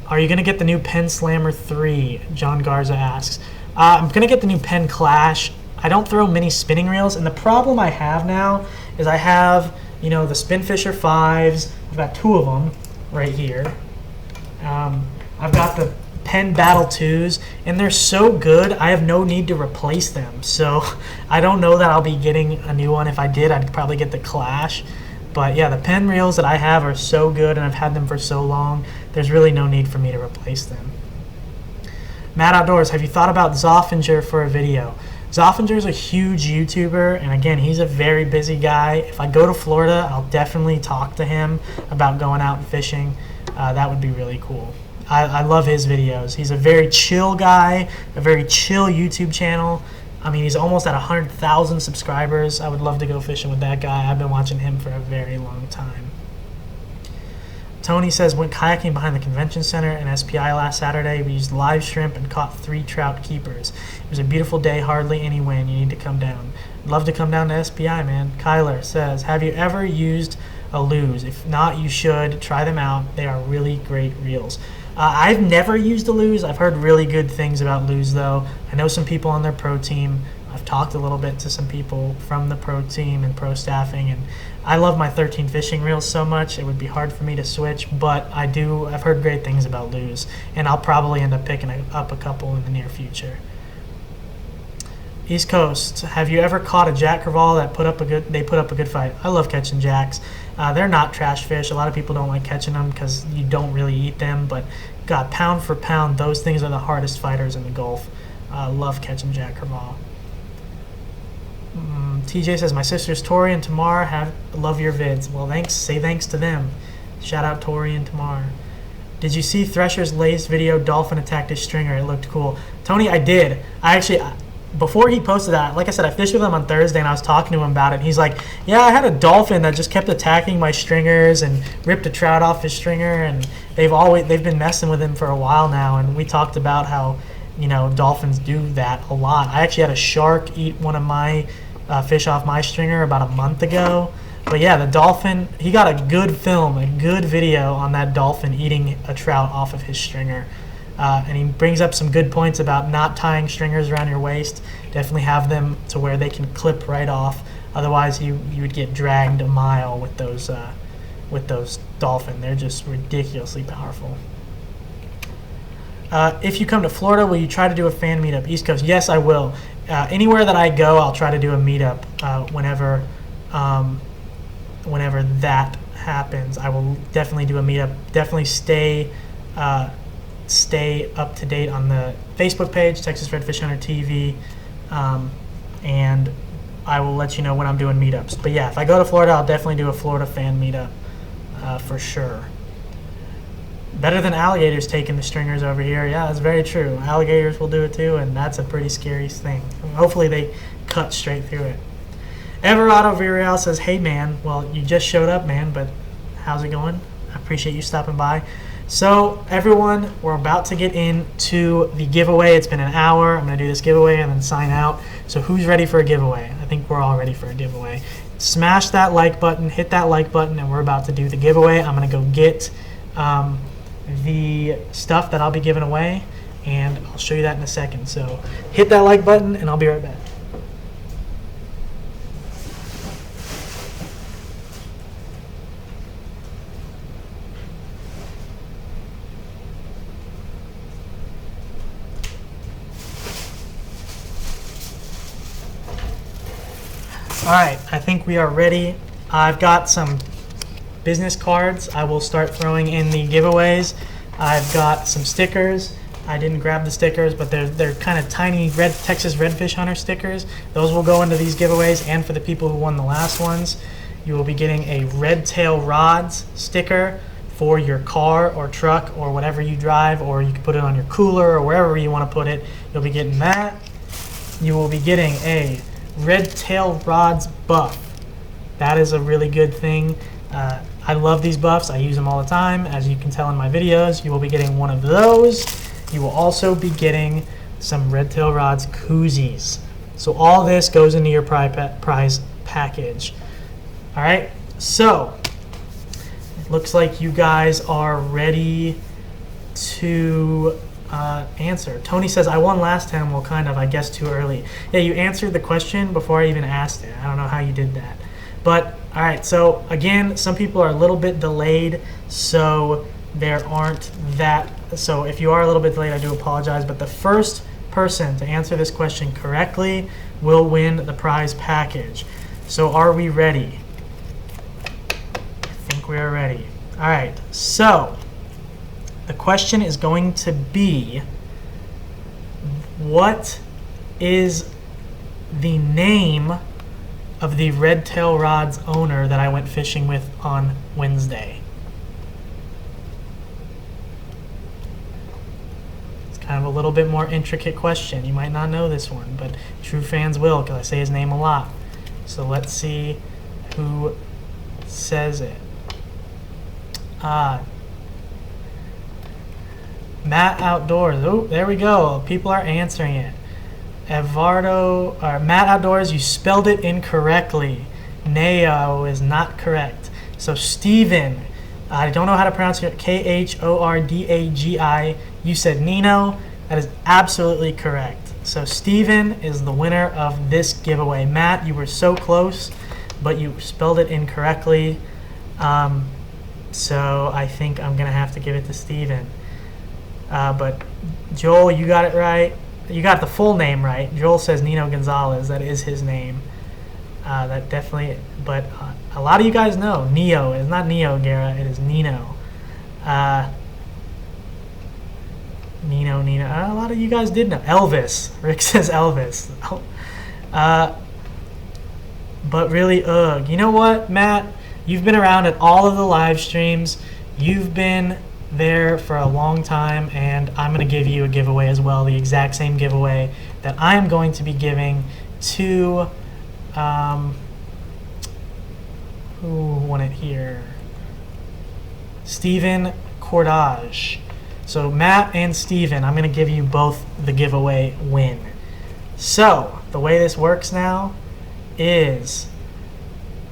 Are you going to get the new Pen Slammer 3? John Garza asks. I'm going to get the new Pen Clash. I don't throw mini spinning reels, and the problem I have now is I have, the Spinfisher 5s. I've got 2 of them right here. I've got the Pen Battle 2s, and they're so good, I have no need to replace them. So I don't know that I'll be getting a new one. If I did, I'd probably get the Clash. But yeah, the Pen reels that I have are so good, and I've had them for so long, there's really no need for me to replace them. Matt Outdoors, have you thought about Zoffinger for a video? Zoffinger's a huge YouTuber, and again, he's a very busy guy. If I go to Florida, I'll definitely talk to him about going out and fishing. That would be really cool. I love his videos. He's a very chill guy, a very chill YouTube channel. I mean, he's almost at 100,000 subscribers. I would love to go fishing with that guy. I've been watching him for a very long time. Tony says, went kayaking behind the convention center in SPI last Saturday. We used live shrimp and caught 3 trout keepers. It was a beautiful day, hardly any wind. You need to come down. I'd love to come down to SPI, man. Kyler says, have you ever used a lose? If not, you should. Try them out. They are really great reels. I've never used a lose. I've heard really good things about lose, though. I know some people on their pro team. I've talked a little bit to some people from the pro team and pro staffing, and I love my 13 fishing reels so much it would be hard for me to switch, but I've heard great things about lose, and I'll probably end up picking up a couple in the near future. East Coast, have you ever caught a jack crevalle that put up a good fight? I love catching jacks. They're not trash fish. A lot of people don't like catching them because you don't really eat them, but God, pound for pound, those things are the hardest fighters in the Gulf. Love catching jack crevalle. TJ says, my sisters Tori and Tamar love your vids. Well, thanks. Say thanks to them. Shout out Tori and Tamar. Did you see Thresher's latest video, Dolphin attacked his stringer? It looked cool. Tony, I did. Before he posted that, like I said, I fished with him on Thursday, and I was talking to him about it. And he's like, yeah, I had a dolphin that just kept attacking my stringers and ripped a trout off his stringer, and they've been messing with him for a while now. And we talked about how, dolphins do that a lot. I actually had a shark eat one of my fish off my stringer about a month ago. But yeah, the dolphin, he got a good film, a good video on that dolphin eating a trout off of his stringer. And he brings up some good points about not tying stringers around your waist. Definitely have them to where they can clip right off. Otherwise, you would get dragged a mile with those dolphin. They're just ridiculously powerful. If you come to Florida, will you try to do a fan meetup? East Coast, yes, I will. Anywhere that I go, I'll try to do a meetup whenever that happens. I will definitely do a meetup. Definitely stay up to date on the Facebook page, Texas Redfish Hunter TV, and I will let you know when I'm doing meetups. But yeah, if I go to Florida, I'll definitely do a Florida fan meetup for sure. Better than alligators taking the stringers over here. Yeah, that's very true. Alligators will do it too, and that's a pretty scary thing. Hopefully they cut straight through it. Everardo Villarreal says, hey man, well, you just showed up, man, but how's it going? I appreciate you stopping by. So everyone, we're about to get into the giveaway. It's been an hour. I'm going to do this giveaway and then sign out. So who's ready for a giveaway? I think we're all ready for a giveaway. Smash that like button, hit that like button, and we're about to do the giveaway. I'm going to go get the stuff that I'll be giving away, and I'll show you that in a second. So hit that like button, and I'll be right back. All right, I think we are ready. I've got some business cards. I will start throwing in the giveaways. I've got some stickers. I didn't grab the stickers, but they're kind of tiny Texas Redfish Hunter stickers. Those will go into these giveaways, and for the people who won the last ones, you will be getting a Redtail Rods sticker for your car or truck or whatever you drive, or you can put it on your cooler or wherever you want to put it. You'll be getting that. You will be getting a Redtail Rods buff. That is a really good thing. I love these buffs. I use them all the time. As you can tell in my videos, you will be getting one of those. You will also be getting some Redtail Rods koozies. So all this goes into your prize package. All right, so it looks like you guys are ready to answer. Tony says, I won last time. Well, kind of, I guess too early. Yeah, you answered the question before I even asked it. I don't know how you did that. But, all right, so again, some people are a little bit delayed, so there aren't that. So if you are a little bit delayed, I do apologize. But the first person to answer this question correctly will win the prize package. So are we ready? I think we are ready. All right, so the question is going to be, what is the name of the Redtail Rods owner that I went fishing with on Wednesday? It's kind of a little bit more intricate question. You might not know this one, but true fans will, because I say his name a lot. So let's see who says it. Matt Outdoors. Oh, there we go. People are answering it. Matt Outdoors, you spelled it incorrectly. Neo is not correct. So Steven, I don't know how to pronounce it. Khordagi. You said Nino. That is absolutely correct. So Steven is the winner of this giveaway. Matt, you were so close, but you spelled it incorrectly. So I think I'm going to have to give it to Steven. But Joel, you got it right. You got the full name right. Joel says Nino Gonzalez. That is his name. That definitely, but a lot of you guys know Neo. It's not Neo Guerra. It is Nino. Nino. A lot of you guys did know. Elvis. Rick says Elvis. But really, ugh. You know what, Matt? You've been around at all of the live streams. You've been there for a long time, and I'm going to give you a giveaway as well, the exact same giveaway that I'm going to be giving to who won it here? Steven Cordage. So Matt and Steven, I'm going to give you both the giveaway win. So the way this works now is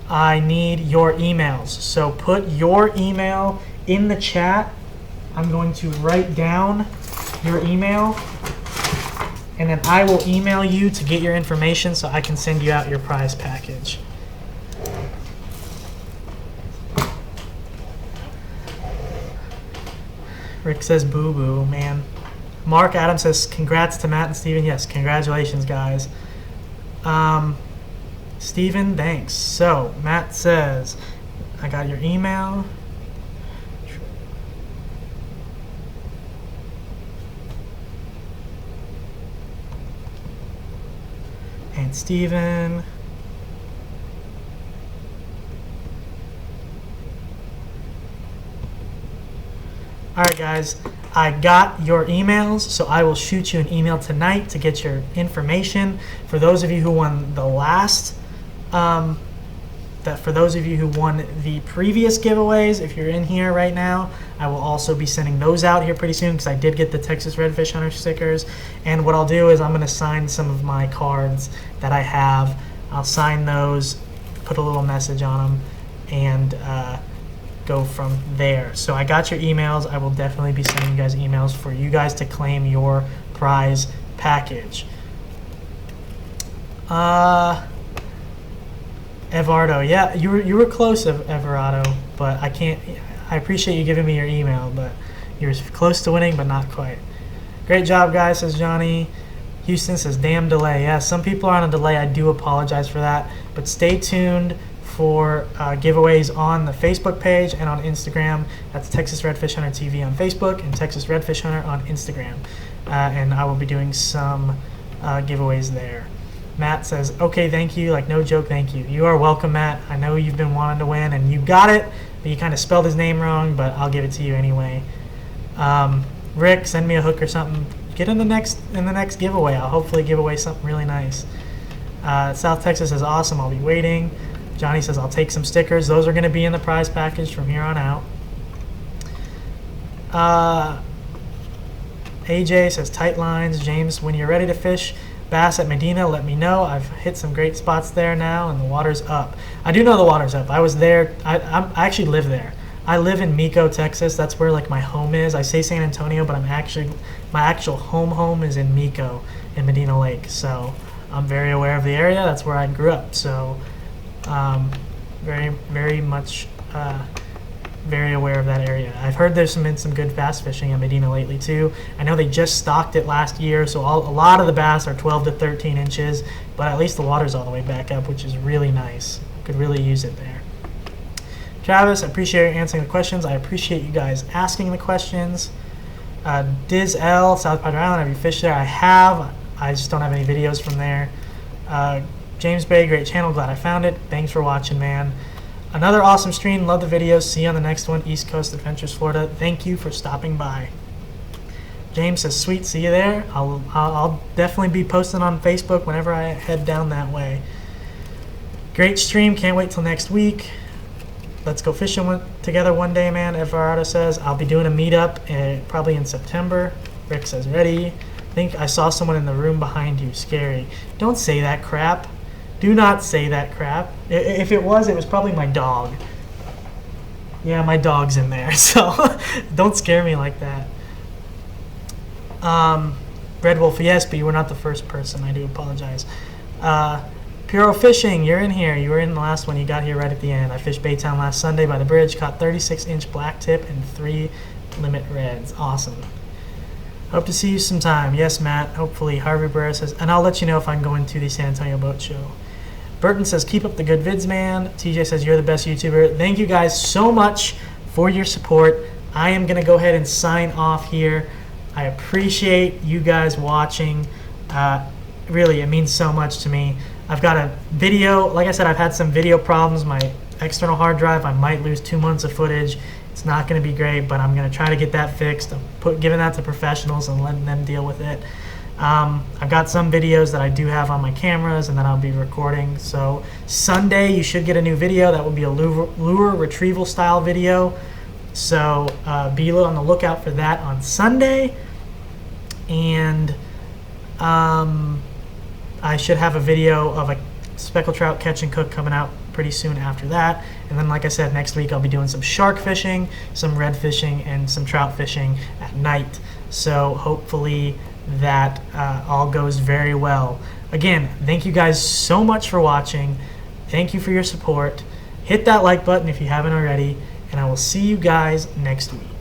I need your emails. So put your email in the chat. I'm going to write down your email, and then I will email you to get your information so I can send you out your prize package. Rick says boo-boo, man. Mark Adams says congrats to Matt and Steven. Yes, congratulations, guys. Steven, thanks. So Matt says, I got your email. And Steven, All right, guys, I got your emails, so I will shoot you an email tonight to get your information. For those of you who won the last, for those of you who won the previous giveaways, if you're in here right now, I will also be sending those out here pretty soon because I did get the Texas Redfish Hunter stickers. And what I'll do is I'm going to sign some of my cards that I have. I'll sign those, put a little message on them, and go from there. So I got your emails. I will definitely be sending you guys emails for you guys to claim your prize package. Everardo, yeah, you were close, Everardo, but I can't. I appreciate you giving me your email, but you're close to winning, but not quite. Great job, guys, says Johnny. Houston says, damn delay. Yeah, some people are on a delay. I do apologize for that, but stay tuned for giveaways on the Facebook page and on Instagram. That's Texas Redfish Hunter TV on Facebook and Texas Redfish Hunter on Instagram. And I will be doing some giveaways there. Matt says, okay, thank you. Like, no joke, thank you. You are welcome, Matt. I know you've been wanting to win, and you got it, but you kind of spelled his name wrong, but I'll give it to you anyway. Rick, send me a hook or something. Get in the next giveaway. I'll hopefully give away something really nice. South Texas says, awesome, I'll be waiting. Johnny says, I'll take some stickers. Those are going to be in the prize package from here on out. AJ says, tight lines. James, when you're ready to fish bass at Medina, let me know. I've hit some great spots there now, and the water's up. I do know the water's up. I was there. I actually live there. I live in Mico, Texas. That's where like my home is. I say San Antonio, but my actual home is in Mico in Medina Lake. So I'm very aware of the area. That's where I grew up. So very much very aware of that area. I've heard there's been some good bass fishing in Medina lately too. I know they just stocked it last year, so a lot of the bass are 12 to 13 inches, but at least the water's all the way back up, which is really nice. Could really use it there. Travis, I appreciate you answering the questions. I appreciate you guys asking the questions. Diz L, South Padre Island, have you fished there? I have. I just don't have any videos from there. James Bay, great channel, glad I found it. Thanks for watching, man. Another awesome stream. Love the videos. See you on the next one. East Coast Adventures, Florida. Thank you for stopping by. James says, sweet. See you there. I'll definitely be posting on Facebook whenever I head down that way. Great stream. Can't wait till next week. Let's go fishing together one day, man. Everardo says, I'll be doing a meetup probably in September. Rick says, ready. I think I saw someone in the room behind you. Scary. Don't say that crap. Do not say that crap. If it was probably my dog. Yeah, my dog's in there, so don't scare me like that. Red Wolf, yes, but you were not the first person. I do apologize. Puro Fishing, you're in here. You were in the last one. You got here right at the end. I fished Baytown last Sunday by the bridge, caught 36-inch black tip and 3 limit reds. Awesome. Hope to see you sometime. Yes, Matt. Hopefully. Harvey Barrera says, and I'll let you know if I'm going to the San Antonio Boat Show. Burton says, keep up the good vids, man. TJ says, you're the best YouTuber. Thank you guys so much for your support. I am going to go ahead and sign off here. I appreciate you guys watching. Really, it means so much to me. I've got a video. Like I said, I've had some video problems. My external hard drive, I might lose 2 months of footage. It's not going to be great, but I'm going to try to get that fixed. I'm giving that to professionals and letting them deal with it. I've got some videos that I do have on my cameras and that I'll be recording. So Sunday you should get a new video. That will be a lure retrieval style video. So be on the lookout for that on Sunday. And I should have a video of a speckled trout catch and cook coming out pretty soon after that. And then, like I said, next week I'll be doing some shark fishing, some red fishing, and some trout fishing at night. So hopefully that all goes very well. Again, thank you guys so much for watching. Thank you for your support. Hit that like button if you haven't already, and I will see you guys next week.